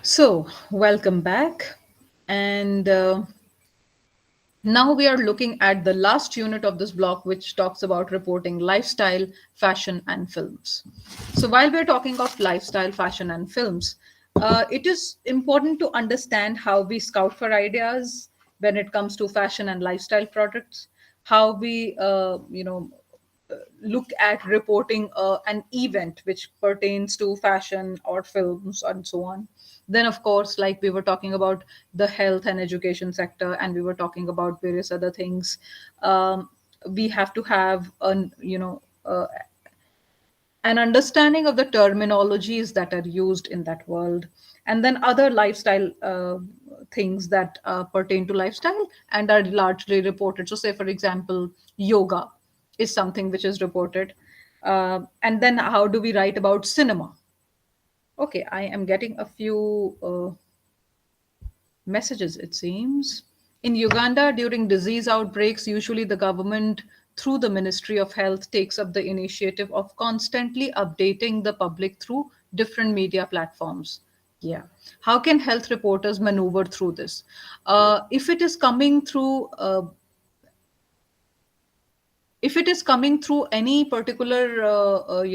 So, welcome back. And now we are looking at the last unit of this block, which talks about reporting lifestyle, fashion, and films. So, while we're talking of lifestyle, fashion, and films, it is important to understand how we scout for ideas when it comes to fashion and lifestyle products, how we, look at reporting an event which pertains to fashion or films and so on. Then of course, like we were talking about the health and education sector, and we were talking about various other things, we have to have an understanding of the terminologies that are used in that world, and then other lifestyle things that pertain to lifestyle and are largely reported. So say for example, yoga is something which is reported. And then how do we write about cinema? Okay, I am getting a few messages, it seems. In Uganda, during disease outbreaks, usually the government, through the Ministry of Health, takes up the initiative of constantly updating the public through different media platforms. Yeah. How can health reporters maneuver through this? If it is coming through if it is coming through any particular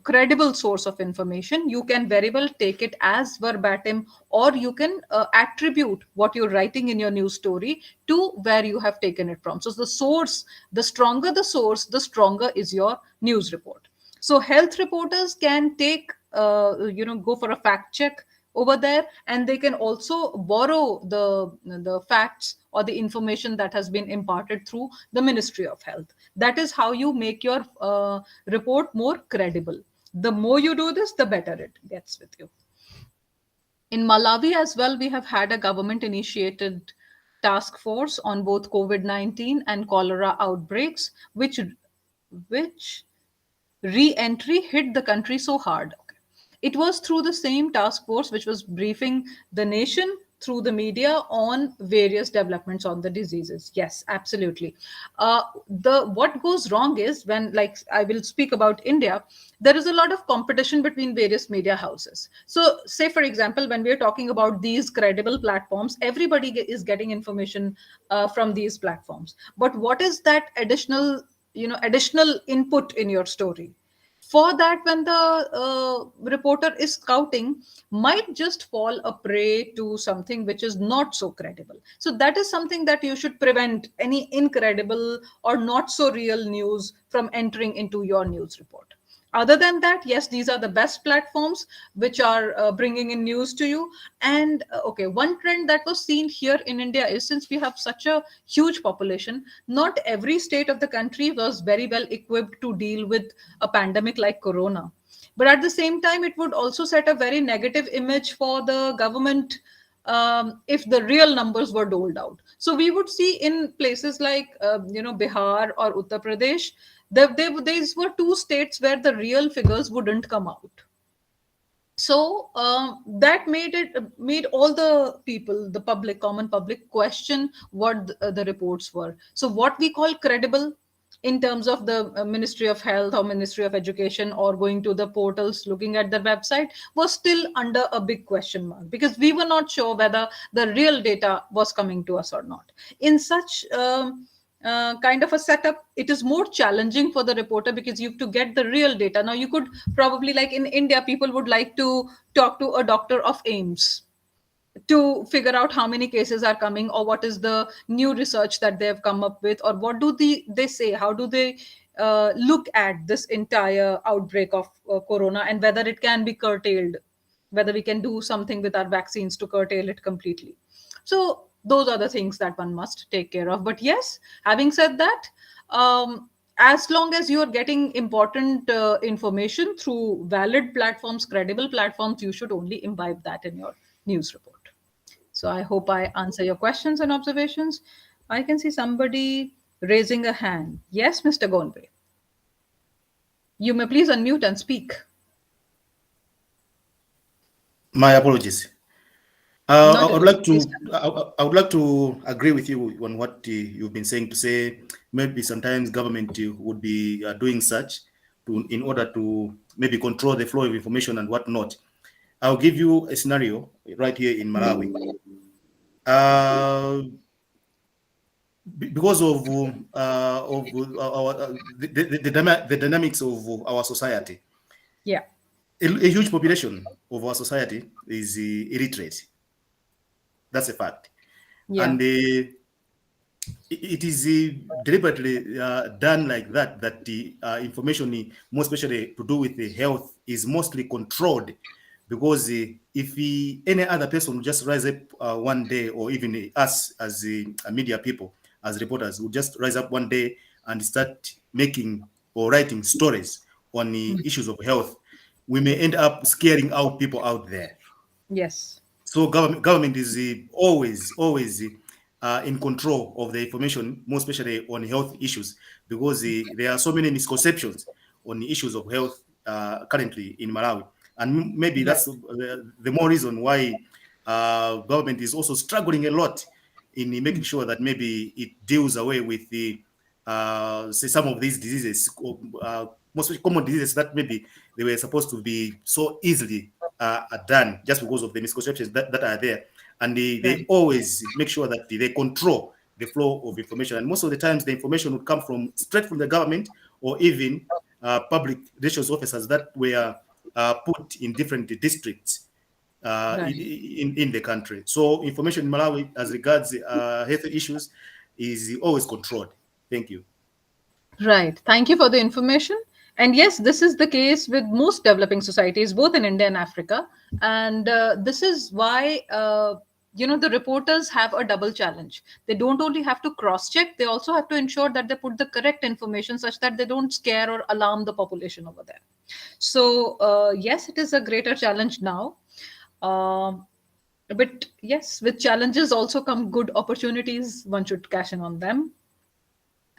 credible source of information, you can very well take it as verbatim, or you can attribute what you're writing in your news story to where you have taken it from. So the source, the stronger the source, the stronger is your news report. So health reporters can take go for a fact check over there, and they can also borrow the facts or the information that has been imparted through the Ministry of Health. That is how you make your report more credible. The more you do this, the better it gets with you. In Malawi as well, we have had a government initiated task force on both COVID-19 and cholera outbreaks, which re-entry hit the country so hard. Okay. It was through the same task force which was briefing the nation through the media on various developments on the diseases. Yes, absolutely. The what goes wrong is when, like, I will speak about India, there is a lot of competition between various media houses. So, say for example, when we are talking about these credible platforms, everybody is getting information from these platforms. But what is that additional input in your story? For that, when the reporter is scouting, might just fall a prey to something which is not so credible. So that is something that you should prevent any incredible or not so real news from entering into your news report. Other than that, yes, these are the best platforms which are bringing in news to you. And okay, one trend that was seen here in India is, since we have such a huge population, not every state of the country was very well equipped to deal with a pandemic like corona. But at the same time, it would also set a very negative image for the government if the real numbers were doled out. So we would see in places like Bihar or Uttar Pradesh, these were two states where the real figures wouldn't come out. So that made all the people, the public, common public, question what the reports were. So what we call credible in terms of the Ministry of Health or Ministry of Education, or going to the portals, looking at the website, was still under a big question mark, because we were not sure whether the real data was coming to us or not. In such kind of a setup, it is more challenging for the reporter, because you have to get the real data. Now, you could probably, like in India, people would like to talk to a doctor of AIMS to figure out how many cases are coming, or what is the new research that they have come up with, or what do they say, how do they look at this entire outbreak of corona, and whether it can be curtailed, whether we can do something with our vaccines to curtail it completely. So those are the things that one must take care of. But yes, having said that, as long as you are getting important information through valid platforms, credible platforms, you should only imbibe that in your news report. So I hope I answer your questions and observations. I can see somebody raising a hand. Yes, Mr. Gonbe. You may please unmute and speak. My apologies. Not I a would worry. like Please to continue. I would like to agree with you on what you've been saying. To say maybe sometimes government would be doing such to in order to maybe control the flow of information and whatnot. I'll give you a scenario right here in Malawi. Uh, because of our, the dynamics of our society, Yeah. a huge population of our society is illiterate. That's a fact, Yeah. and it is deliberately done like that. That the information, more especially to do with the health, is mostly controlled, because if any other person would just rise up one day, or even us as media people, as reporters, would just rise up one day and start making or writing stories on the issues of health, we may end up scaring out people out there. Yes. So government is always in control of the information, more especially on health issues, because there are so many misconceptions on the issues of health currently in Malawi, and maybe Right. that's the more reason why government is also struggling a lot in making sure that maybe it deals away with the say some of these diseases, most common diseases that maybe they were supposed to be so easily are done, just because of the misconceptions that are there. And they Right. always make sure that they control the flow of information. And most of the times, the information would come from straight from the government, or even public relations officers that were put in different districts Right. in the country. So information in Malawi as regards health issues is always controlled. Thank you. Right. Thank you for the information. And yes, this is the case with most developing societies, both in India and Africa. And this is why, the reporters have a double challenge. They don't only have to cross check, they also have to ensure that they put the correct information such that they don't scare or alarm the population over there. So, yes, it is a greater challenge now. Um but yes, with challenges also come good opportunities. One should cash in on them.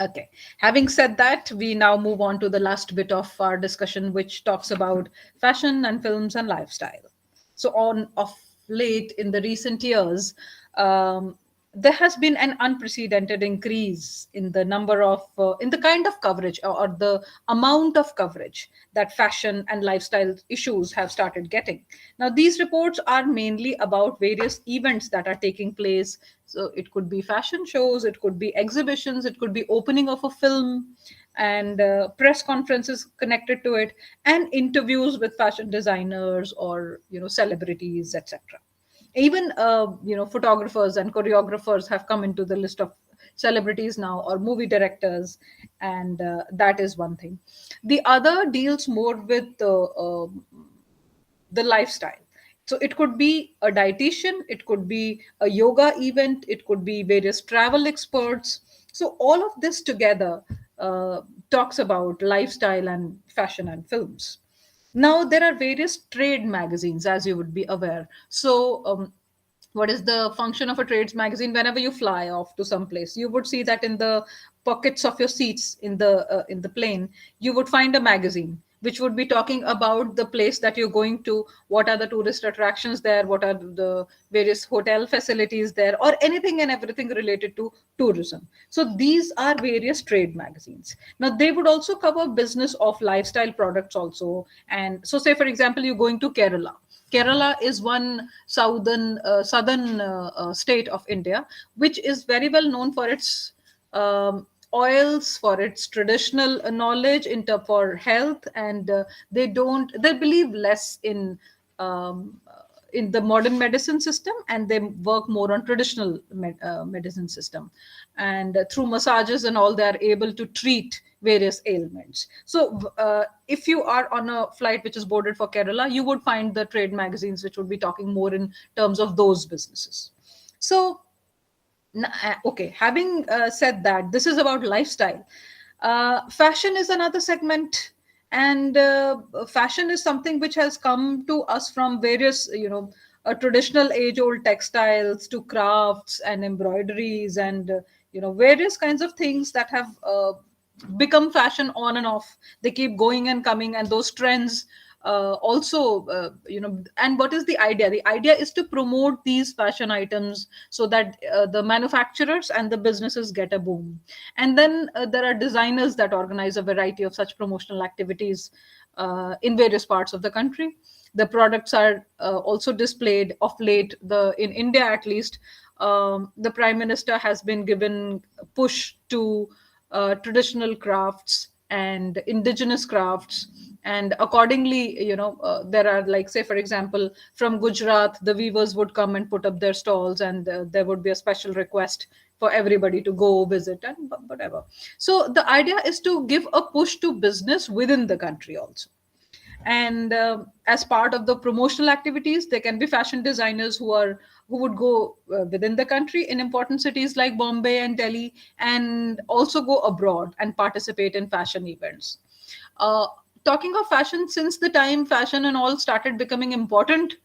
Okay. Having said that, we now move on to the last bit of our discussion, which talks about fashion and films and lifestyle. So, on of late in the recent years, there has been an unprecedented increase in the number of, in the kind of coverage, or the amount of coverage that fashion and lifestyle issues have started getting. Now, these reports are mainly about various events that are taking place. So it could be fashion shows, it could be exhibitions, it could be opening of a film, and press conferences connected to it, and interviews with fashion designers or celebrities, etc. Even photographers and choreographers have come into the list of celebrities now, or movie directors, and that is one thing. The other deals more with the lifestyle. So it could be a dietitian, it could be a yoga event, it could be various travel experts. So all of this together talks about lifestyle and fashion and films. Now there are various trade magazines, as you would be aware. So what is the function of a trades magazine? Whenever you fly off to some place, you would see that in the pockets of your seats in the plane, you would find a magazine which would be talking about the place that you're going to, what are the tourist attractions there, what are the various hotel facilities there, or anything and everything related to tourism. So these are various trade magazines. Now they would also cover business of lifestyle products also. And so say for example you're going to Kerala. Kerala is one southern state of India, which is very well known for its oils, for its traditional knowledge for health, and they believe less um, in the modern medicine system, and they work more on traditional medicine system, and through massages and all, they are able to treat various ailments. So if you are on a flight which is boarded for Kerala, you would find the trade magazines which would be talking more in terms of those businesses. So okay, having said that, this is about lifestyle. Fashion is another segment, and fashion is something which has come to us from various, traditional age old textiles to crafts and embroideries, and various kinds of things that have become fashion on and off. They keep going and coming, and those trends also, and what is the idea? The idea is to promote these fashion items so that the manufacturers and the businesses get a boom. And then there are designers that organize a variety of such promotional activities. in various parts of the country. The products are also displayed of late. The in India, at least, the Prime Minister has been given push to traditional crafts and indigenous crafts, and accordingly, there are, like, say for example, from Gujarat, the weavers would come and put up their stalls, and there would be a special request for everybody to go visit and whatever. So the idea is to give a push to business within the country also. And as part of the promotional activities, there can be fashion designers who would go within the country in important cities like Bombay and Delhi, and also go abroad and participate in fashion events. uh, Talking of fashion, since the time fashion and all started becoming important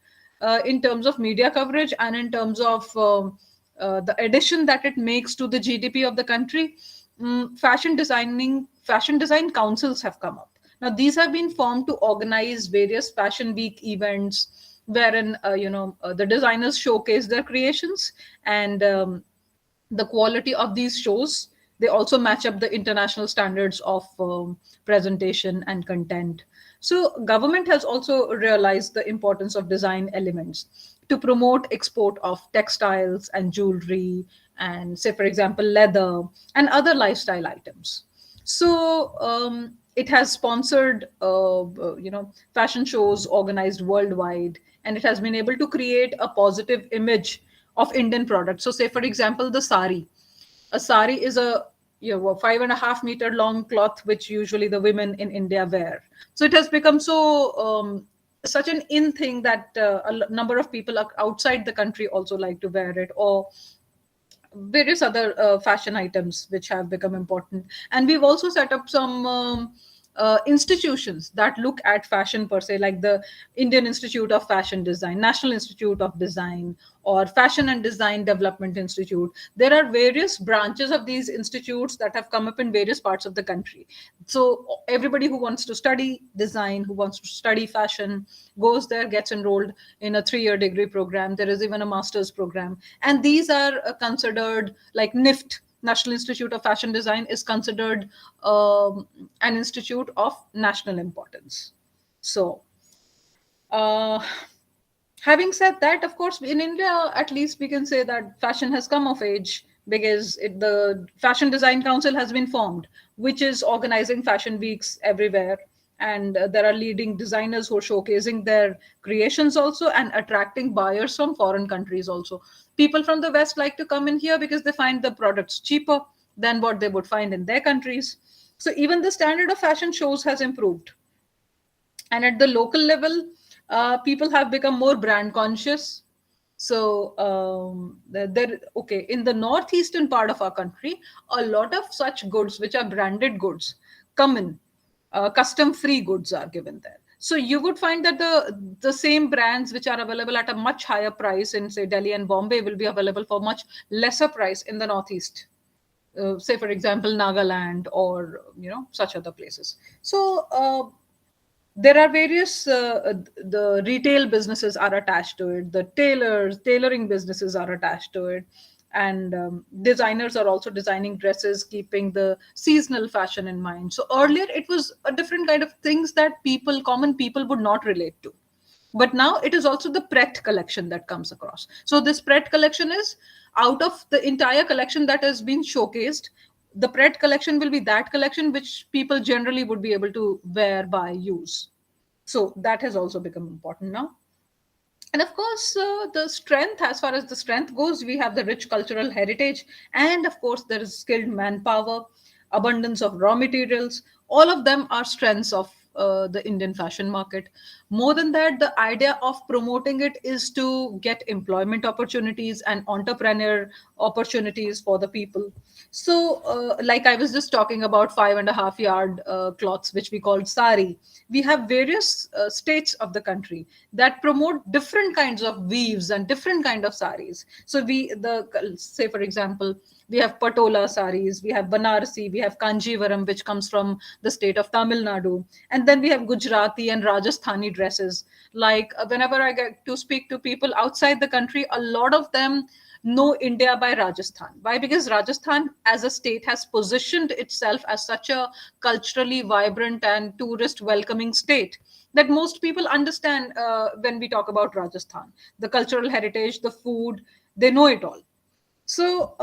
in terms of media coverage and in terms of the addition that it makes to the GDP of the country, fashion design councils have come up. Now these have been formed to organize various fashion week events, wherein the designers showcase their creations, and the quality of these shows, they also match up the international standards of presentation and content. So government has also realized the importance of design elements to promote export of textiles and jewelry, and, say for example, leather and other lifestyle items. So it has sponsored fashion shows organized worldwide, and it has been able to create a positive image of Indian products. So, say for example, the sari. A sari is a 5.5 meter long cloth which usually the women in India wear. So it has become such an in thing that number of people outside the country also like to wear it, or various other fashion items which have become important. And we've also set up some institutions that look at fashion per se, like the Indian Institute of Fashion Design, National Institute of Design, or Fashion and Design Development Institute. There are various branches of these institutes that have come up in various parts of the country. So everybody who wants to study design, who wants to study fashion, goes there, gets enrolled in a 3-year degree program. There is even a master's program, and these are considered like NIFT. National Institute of Fashion Design is considered an institute of national importance. So, uh, having said that, of course, in India, at least we can say that fashion has come of age, because the Fashion Design Council has been formed, which is organizing fashion weeks everywhere. And there are leading designers who are showcasing their creations also, and attracting buyers from foreign countries also. People from the West like to come in here because they find the products cheaper than what they would find in their countries. So even the standard of fashion shows has improved. And at the local level, people have become more brand conscious. So there, okay, in the northeastern part of our country, a lot of such goods which are branded goods come in. Custom free goods are given there. So you would find that the same brands which are available at a much higher price in, say, Delhi and Bombay, will be available for much lesser price in the northeast. Say for example, Nagaland, or such other places. So there are various the retail businesses are attached to it, the tailoring businesses are attached to it, and designers are also designing dresses keeping the seasonal fashion in mind. So earlier it was a different kind of things that common people would not relate to, but now it is also the Pret collection that comes across. So this Pret collection is, out of the entire collection that has been showcased, the Pret collection will be that collection which people generally would be able to wear, buy, use. So that has also become important now. And of course, the strength, as far as the strength goes, we have the rich cultural heritage, and of course there is skilled manpower, abundance of raw materials. All of them are strengths of the Indian fashion market. More than that, the idea of promoting it is to get employment opportunities and entrepreneur opportunities for the people. So like I was just talking about 5.5 yard cloths which we called sari, we have various states of the country that promote different kinds of weaves and different kind of saris. So say for example, we have patola saris, we have Banarasi, we have Kanjivaram, which comes from the state of Tamil Nadu, and then we have Gujarati and Rajasthani dresses. Like whenever I get to speak to people outside the country, a lot of them know India by Rajasthan. Why? Because Rajasthan as a state has positioned itself as such a culturally vibrant and tourist welcoming state that most people understand when we talk about Rajasthan. The cultural heritage, the food, they know it all. So,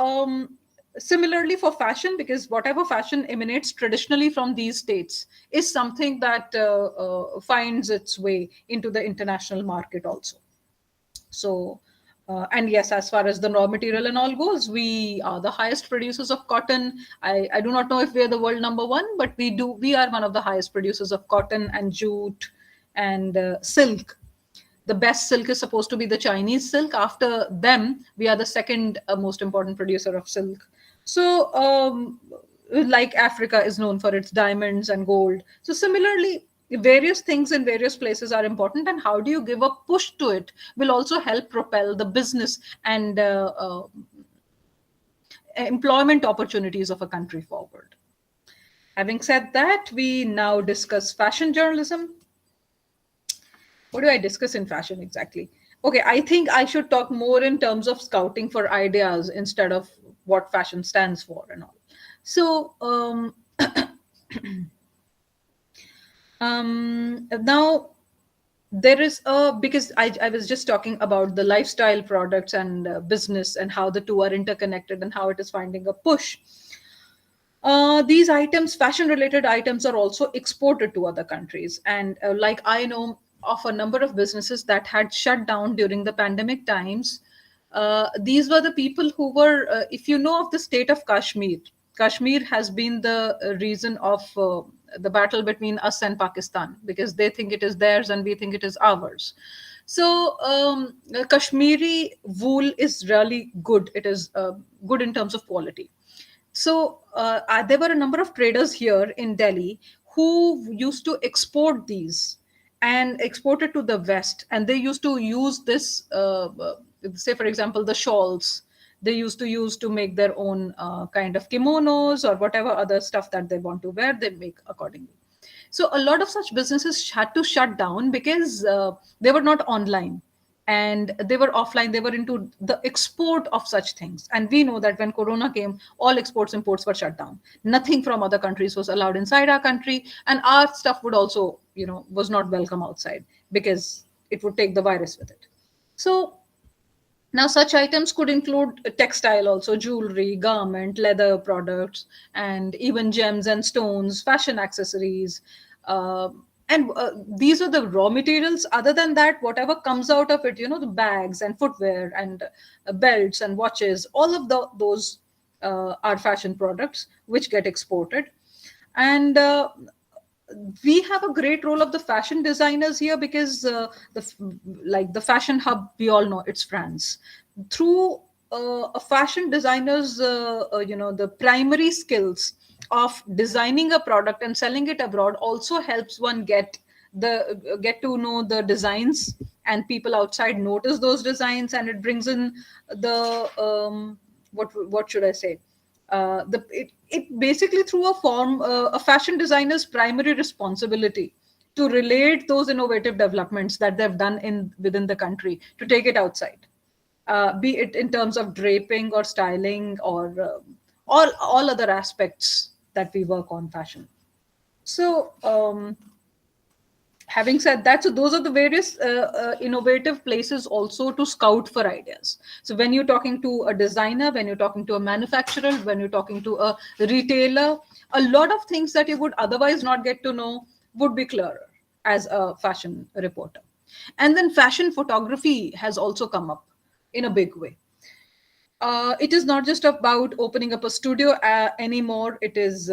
similarly for fashion, because whatever fashion emanates traditionally from these states is something that finds its way into the international market also. So, and yes, as far as the raw material and all goes, we are the highest producers of cotton. I do not know if we are the world number one, but we are one of the highest producers of cotton and jute and silk. The best silk is supposed to be the Chinese silk. After them, we are the second most important producer of silk. So, like Africa is known for its diamonds and gold. So, similarly, various things in various places are important, and how do you give a push to it will also help propel the business and employment opportunities of a country forward. Having said that, we now discuss fashion journalism. What do I discuss in fashion exactly? Okay, I think I should talk more in terms of scouting for ideas instead of what fashion stands for and all. So, now there is a, because I was just talking about the lifestyle products and business and how the two are interconnected and how it is finding a push. These items, fashion related items, are also exported to other countries. And like I know of a number of businesses that had shut down during the pandemic times. These were the people who were, if you know of the state of Kashmir, Kashmir has been the reason of the battle between us and Pakistan, because they think it is theirs and we think it is ours. So, Kashmiri wool is really good. It is good in terms of quality. So there were a number of traders here in Delhi who used to export these and export it to the West. And they used to use this, say, for example, the shawls. They used to use to make their own kind of kimonos or whatever other stuff that they want to wear, they make accordingly. So a lot of such businesses had to shut down because they were not online and they were offline. They were into the export of such things. And we know that when Corona came, all exports, imports were shut down. Nothing from other countries was allowed inside our country. And our stuff would also, was not welcome outside because it would take the virus with it. So now, such items could include textile, also jewelry, garment, leather products, and even gems and stones, fashion accessories. Uh, and these are the raw materials. Other than that, whatever comes out of it, the bags and footwear and belts and watches, all of those are fashion products which get exported. And we have a great role of the fashion designers here because like the fashion hub, we all know it's France. Through a fashion designers, the primary skills of designing a product and selling it abroad also helps one get to know the designs, and people outside notice those designs, and it brings in the what should I say, it basically through a form, a fashion designer's primary responsibility to relate those innovative developments that they've done in within the country to take it outside, be it in terms of draping or styling or all other aspects that we work on fashion. So, having said that, so those are the various innovative places also to scout for ideas. So when you're talking to a designer, when you're talking to a manufacturer, when you're talking to a retailer, a lot of things that you would otherwise not get to know would be clearer as a fashion reporter. And then fashion photography has also come up in a big way. It is not just about opening up a studio anymore. It is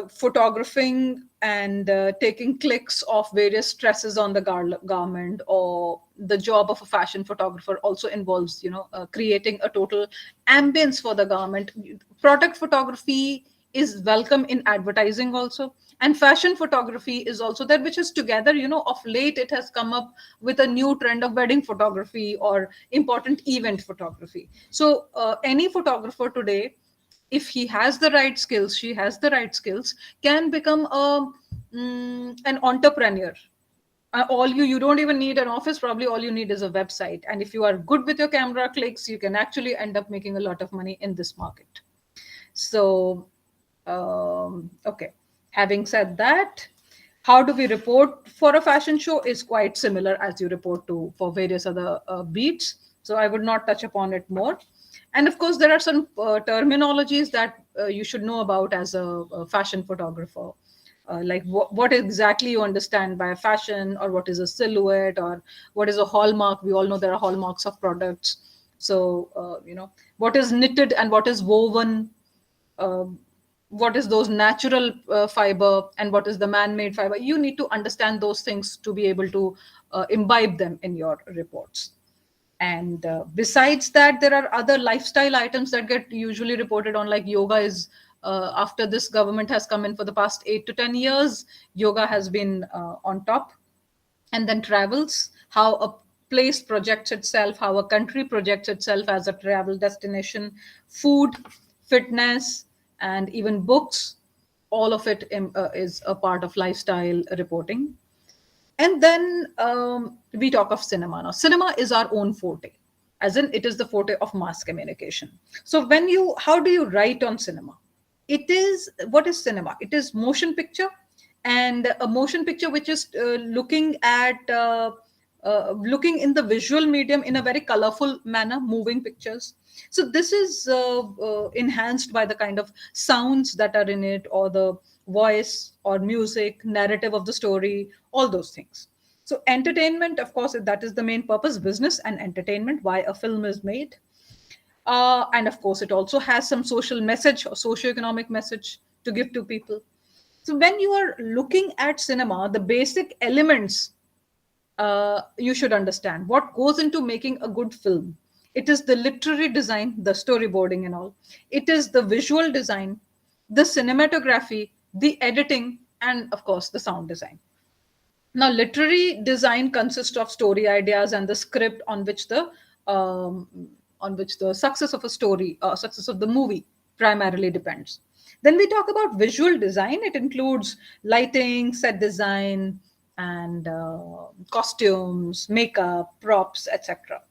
photographing and taking clicks of various stresses on the garment. Or the job of a fashion photographer also involves creating a total ambience for the garment. Product photography is welcome in advertising also, and fashion photography is also there, which is together. Of late it has come up with a new trend of wedding photography or important event photography. So any photographer today, if he has the right skills, she has the right skills, can become an entrepreneur You don't even need an office. Probably all you need is a website, and if you are good with your camera clicks, you can actually end up making a lot of money in this market. So okay, having said that, how do we report for a fashion show is quite similar as you report to for various other beats, so I would not touch upon it more. And of course there are some terminologies that you should know about as a fashion photographer, like what exactly you understand by fashion, or what is a silhouette, or what is a hallmark. We all know there are hallmarks of products. So what is knitted and what is woven, uh, what is those natural fiber and what is the man-made fiber. You need to understand those things to be able to imbibe them in your reports. And besides that, there are other lifestyle items that get usually reported on, like yoga is after this government has come in for the past 8 to 10 years, yoga has been on top. And then travels, how a place projects itself, how a country projects itself as a travel destination. Food, fitness, and even books, all of it is a part of lifestyle reporting. And then we talk of cinema. Now cinema is our own forte, as in it is the forte of mass communication. So how do you write on cinema? It is, what is cinema? It is motion picture, and a motion picture which is looking in the visual medium in a very colorful manner, moving pictures. So this is enhanced by the kind of sounds that are in it, or the voice or music, narrative of the story, all those things. So entertainment, of course, that is the main purpose, business and entertainment, why a film is made. And of course, it also has some social message or socio-economic message to give to people. So when you are looking at cinema, the basic elements you should understand what goes into making a good film. It is the literary design, the storyboarding and all. It is the visual design, the cinematography, the editing, and of course the sound design. Now literary design consists of story ideas and the script um, on which the success of a story, success of the movie primarily depends. Then we talk about visual design. It includes lighting, set design, and costumes, makeup, props, etc.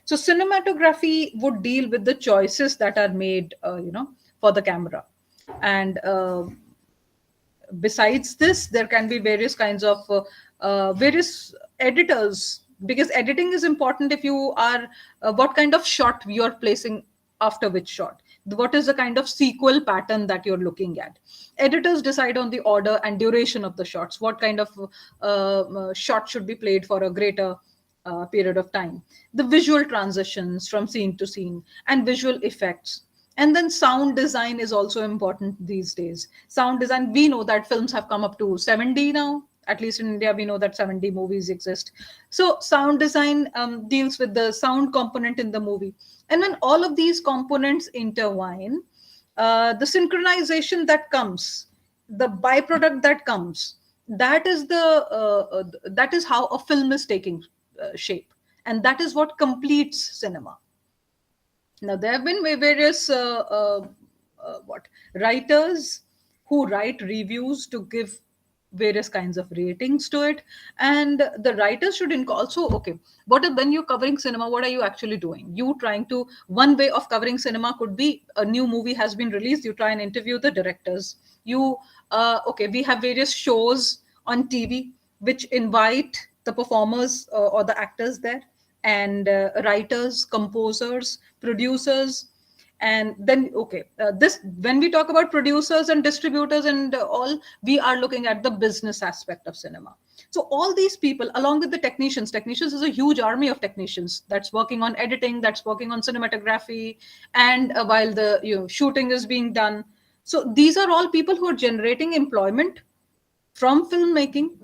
So cinematography would deal with the choices that are made, for the camera. And besides this, there can be various kinds of various editors, because editing is important. If you are what kind of shot you are placing after which shot, what is the kind of sequel pattern that you're looking at. Editors decide on the order and duration of the shots, what kind of shot should be played for a greater period of time, the visual transitions from scene to scene, and visual effects. And then sound design is also important these days. Sound design, we know that films have come up to 7D now. At least in India, we know that 7D movies exist. So sound design deals with the sound component in the movie. And when all of these components intertwine, the synchronization that comes, the byproduct that comes, that is how a film is taking shape, and that is what completes cinema. Now, there have been various what writers who write reviews to give various kinds of ratings to it, and the writers should also, okay, what if, when you're covering cinema, what are you actually doing? You trying to, one way of covering cinema could be a new movie has been released. You try and interview the directors. You okay, we have various shows on TV which invite the performers or the actors there, and writers, composers, producers. And then okay, this, when we talk about producers and distributors and all, we are looking at the business aspect of cinema. So all these people, along with the technicians is a huge army of technicians that's working on editing, that's working on cinematography, and while the shooting is being done. So these are all people who are generating employment from filmmaking.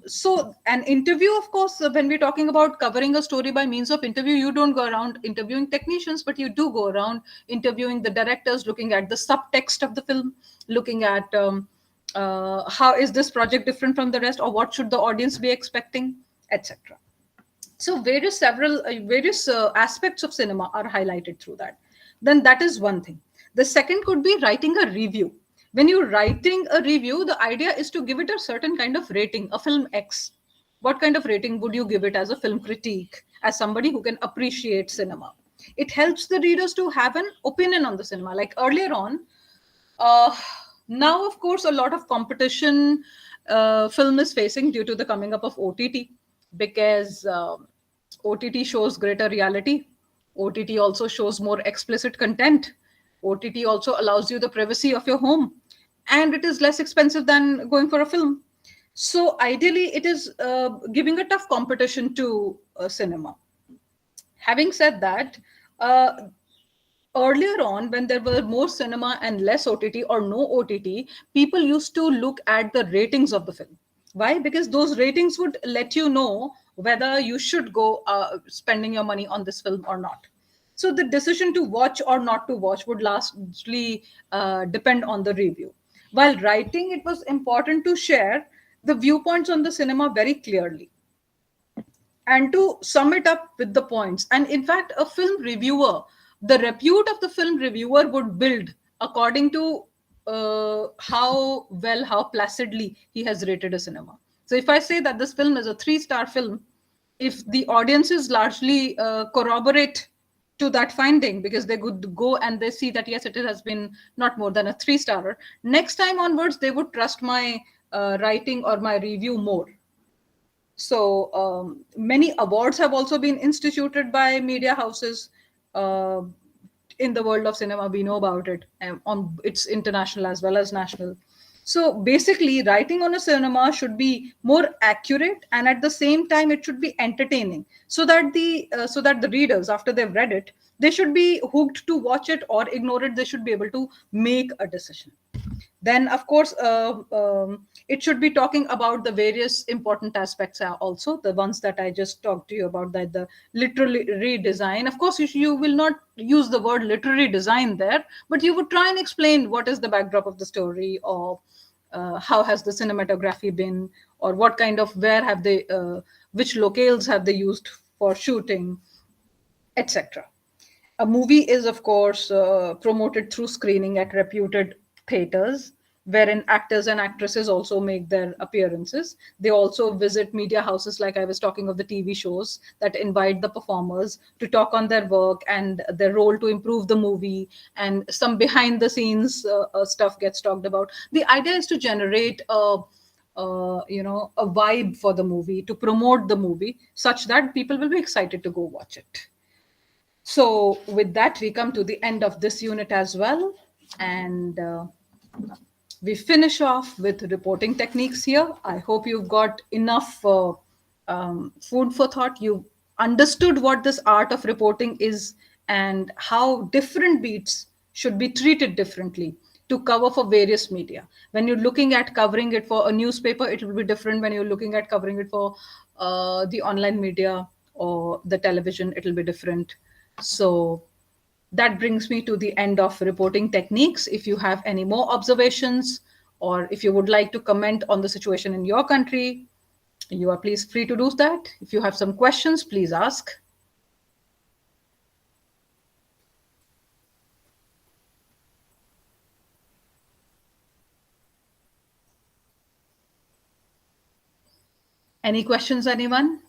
So an interview, of course, when we're talking about covering a story by means of interview, you don't go around interviewing technicians, but you do go around interviewing the directors, looking at the subtext of the film, looking at how is this project different from the rest, or what should the audience be expecting, etc. So various aspects of cinema are highlighted through that. Then that is one thing. The second could be writing a review. When you're writing a review, the idea is to give it a certain kind of rating, a film X. what kind of rating would you give it as a film critique, as somebody who can appreciate cinema? It helps the readers to have an opinion on the cinema. Like earlier on, uh, now, of course, a lot of competition film is facing due to the coming up of OTT, because OTT shows greater reality. OTT also shows more explicit content. OTT also allows you the privacy of your home, and it is less expensive than going for a film. So, ideally, it is giving a tough competition to cinema. Having said that, uh, earlier on, when there were more cinema and less OTT or no OTT, people used to look at the ratings of the film. Why? Because those ratings would let you know whether you should go spending your money on this film or not. So the decision to watch or not to watch would largely depend on the review. While writing, it was important to share the viewpoints on the cinema very clearly and to sum it up with the points. And in fact, a film reviewer, the repute of the film reviewer would build according to how well, how placidly he has rated a cinema. So if I say that this film is a 3-star film, if the audiences largely corroborate to that finding, because they could go and they see that yes, it has been not more than a 3-star, next time onwards they would trust my writing or my review more. So many awards have also been instituted by media houses uh, in the world of cinema. We know about it, on it's international as well as national. So basically, writing on a cinema should be more accurate, and at the same time, it should be entertaining, so that the readers, after they've read it, they should be hooked to watch it or ignore it. They should be able to make a decision. Then of course it should be talking about the various important aspects, are also the ones that I just talked to you about, that the literary design. Of course you will not use the word literary design there, but you would try and explain what is the backdrop of the story, or how has the cinematography been, or what kind of, where have they which locales have they used for shooting, etc. A movie is, of course, promoted through screening at reputed theaters, wherein actors and actresses also make their appearances. They also visit media houses, like I was talking of the TV shows that invite the performers to talk on their work and their role to improve the movie, and some behind the scenes stuff gets talked about. The idea is to generate a vibe for the movie, to promote the movie such that people will be excited to go watch it. So, with that, we come to the end of this unit as well. And we finish off with reporting techniques here. I hope you've got enough food for thought. You understood what this art of reporting is and how different beats should be treated differently to cover for various media. When you're looking at covering it for a newspaper, it will be different. When you're looking at covering it for the online media or the television, it will be different. So that brings me to the end of reporting techniques. If you have any more observations, or if you would like to comment on the situation in your country, you are please free to do that. If you have some questions, please ask. Any questions, anyone?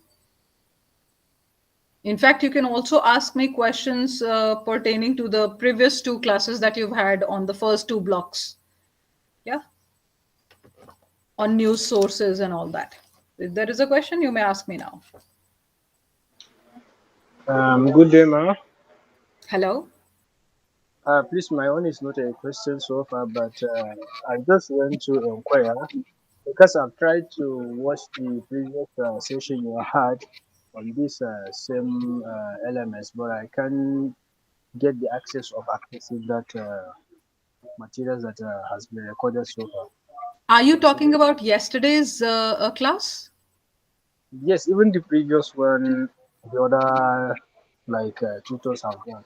In fact, you can also ask me questions pertaining to the previous 2 classes that you've had on the first 2 blocks. Yeah, on news sources and all that. If there is a question, you may ask me now. Good day, ma. Hello. Please, my own is not a question so far, but I just want to inquire because I've tried to watch the previous session you had on this same elements, but I can't get the access of accessing that materials that has been recorded so far. Are you So, talking about yesterday's class? yes, even the previous one, the other tutors have done.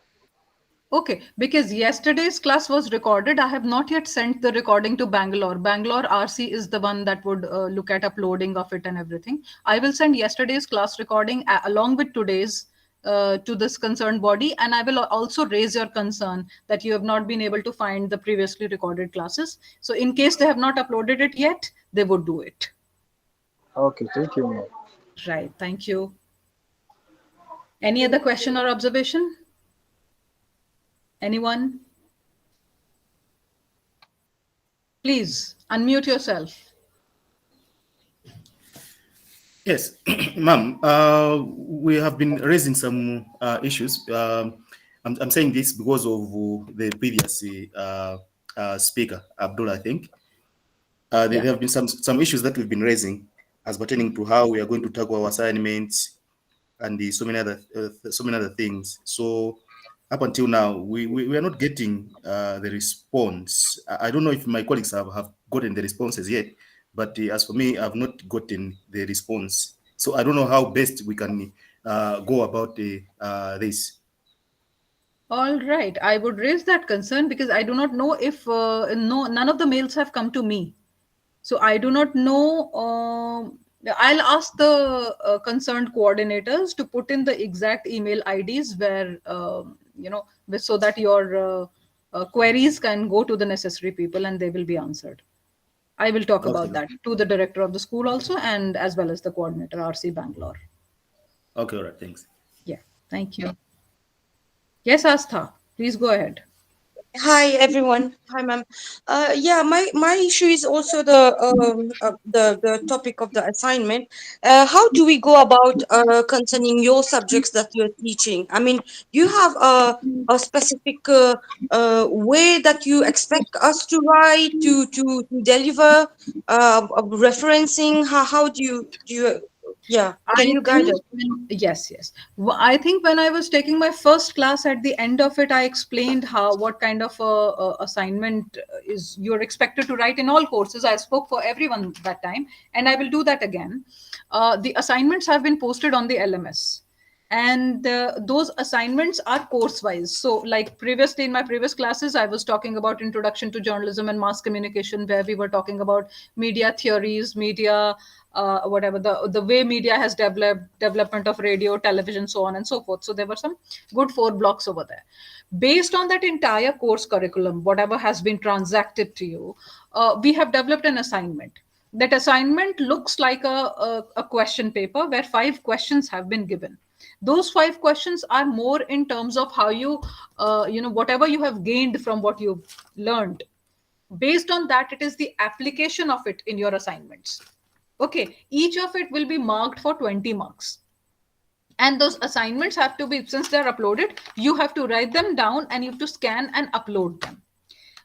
Okay, because yesterday's class was recorded. I have not yet sent the recording to Bangalore. Bangalore RC is the one that would look at uploading of it and everything. I will send yesterday's class recording along with today's to this concerned body, and I will also raise your concern that you have not been able to find the previously recorded classes. So, in case they have not uploaded it yet, they would do it. Okay, thank you, ma'am. Right. Thank you. Any other question or observation? Anyone? Please unmute yourself. Yes, ma'am. We have been raising some issues. I'm saying this because of the previous speaker, Abdul, I think. There Yeah. have been some issues that we've been raising as pertaining to how we are going to tackle our assignments and so many other things. So up until now, we are not getting the response. I don't know if my colleagues have gotten the responses yet, but as for me, I've not gotten the response. So I don't know how best we can go about this. All right. I would raise that concern because I do not know if no none of the mails have come to me. So I do not know. I'll ask the concerned coordinators to put in the exact email IDs where so that your queries can go to the necessary people and they will be answered. I will talk about Okay. that to the director of the school also and as well as the coordinator RC Bangalore. Okay. All right. Thanks. Yeah. Thank you. Yes, Astha. Please go ahead. Hi everyone. Hi ma'am. Yeah, my issue is also the topic of the assignment. How do we go about concerning your subjects that you're teaching? I mean, do you have a specific way that you expect us to write to deliver referencing? How do you yeah? Can I you guide think us? yes, yes. I think when I was taking my first class, at the end of it, I explained how what kind of assignment is you're expected to write in all courses. I spoke for everyone that time, and I will do that again. The assignments have been posted on the LMS, and those assignments are course wise. So like previously in my previous classes I was talking about introduction to journalism and mass communication, where we were talking about media theories, media whatever the way media has development of radio, television, so on and so forth. So there were some good 4 blocks over there. Based on that entire course curriculum, whatever has been transacted to you, we have developed an assignment. That assignment looks like a question paper where 5 questions have been given. Those 5 questions are more in terms of how you whatever you have gained from what you've learned. Based on that, it is the application of it in your assignments. Okay, each of it will be marked for 20 marks, and those assignments have to be, since they're uploaded, you have to write them down and you have to scan and upload them.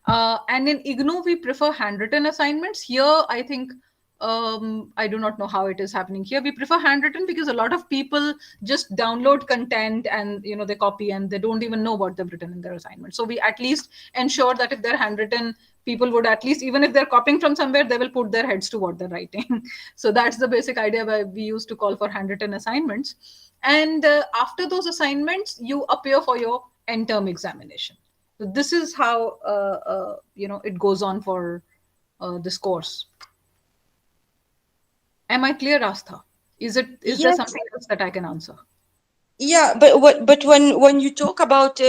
And in IGNOU, we prefer handwritten assignments. Here, I think I do not know how it is happening here. We prefer handwritten because a lot of people just download content and they copy and they don't even know what they've written in their assignment. So we at least ensure that if they're handwritten, people would at least, even if they're copying from somewhere, they will put their heads to what they're writing. So that's the basic idea why we used to call for handwritten assignments. And after those assignments, you appear for your end term examination. So this is how it goes on for this course. Am I clear, Astha? Is there Yes. something else that I can answer? Yeah, but when you talk about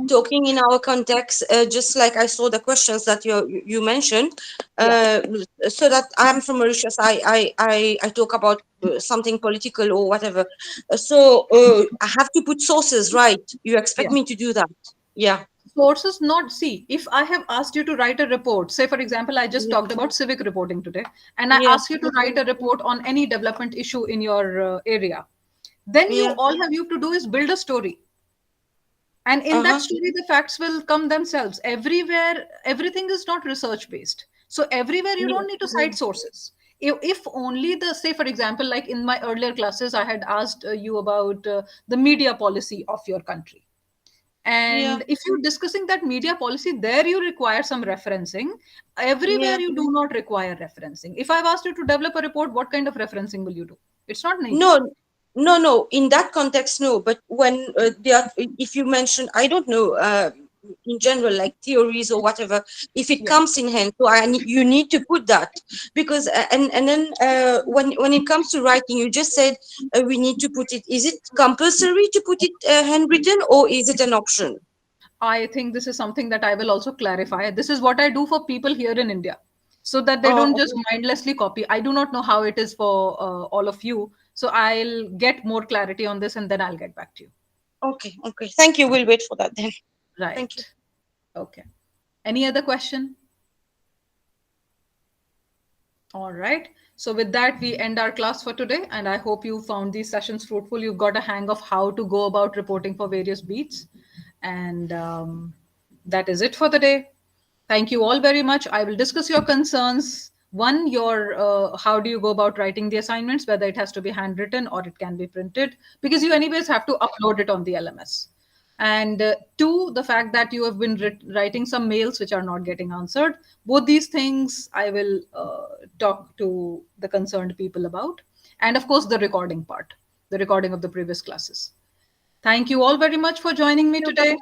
talking in our context, just like I saw the questions that you mentioned, Yeah, uh, so that I'm from Mauritius, I talk about something political or whatever. I have to put sources, right? You expect yeah. me to do that? Yeah, Sources not, see, if I have asked you to write a report, say for example, I just yeah, talked about civic reporting today, and I yeah, ask you to write a report on any development issue in your area, then you yeah. all have you to do is build a story. And in that Uh-huh. story, the facts will come themselves. Everywhere, everything is not research based. So everywhere you Yeah, don't need to cite sources. If only the, say for example, like in my earlier classes, I had asked you about the media policy of your country. yeah, And if you're discussing that media policy, there you require some referencing. Everywhere yeah. you do not require referencing. If I've asked you to develop a report, what kind of referencing will you do? It's not needed. No, no. In that context, no. But when if you mention, I don't know, in general, like theories or whatever, if it Yeah. comes in hand, so you need to put that because and then when it comes to writing, you just said we need to put it. Is it compulsory to put it handwritten or is it an option? I think this is something that I will also clarify. This is what I do for people here in India. so that they don't just mindlessly copy. I do not know how it is for all of you. So I'll get more clarity on this and then I'll get back to you. Okay, okay. Thank you. We'll wait for that then. Thank you. Right. Okay. Any other question? All right. So, with that, we end our class for today. And I hope you found these sessions fruitful. You've got a hang of how to go about reporting for various beats. And that is it for the day. Thank you all very much. I will discuss your concerns. One, your how do you go about writing the assignments, whether it has to be handwritten or it can be printed, because you, anyways, have to upload it on the LMS. And two, the fact that you have been writing some mails which are not getting answered. Both these things I will talk to the concerned people about. And of course, the recording part, the recording of the previous classes. Thank you all very much for joining me today.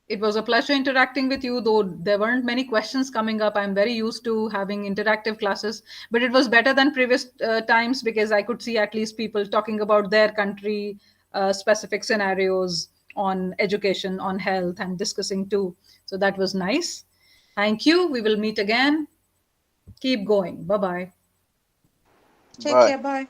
It was a pleasure interacting with you, though there weren't many questions coming up. I'm very used to having interactive classes, but it was better than previous times because I could see at least people talking about their country specific scenarios on education, on health, and discussing too. So that was nice. Thank you. We will meet again. Keep going. Bye bye. Take Bye. care. Bye.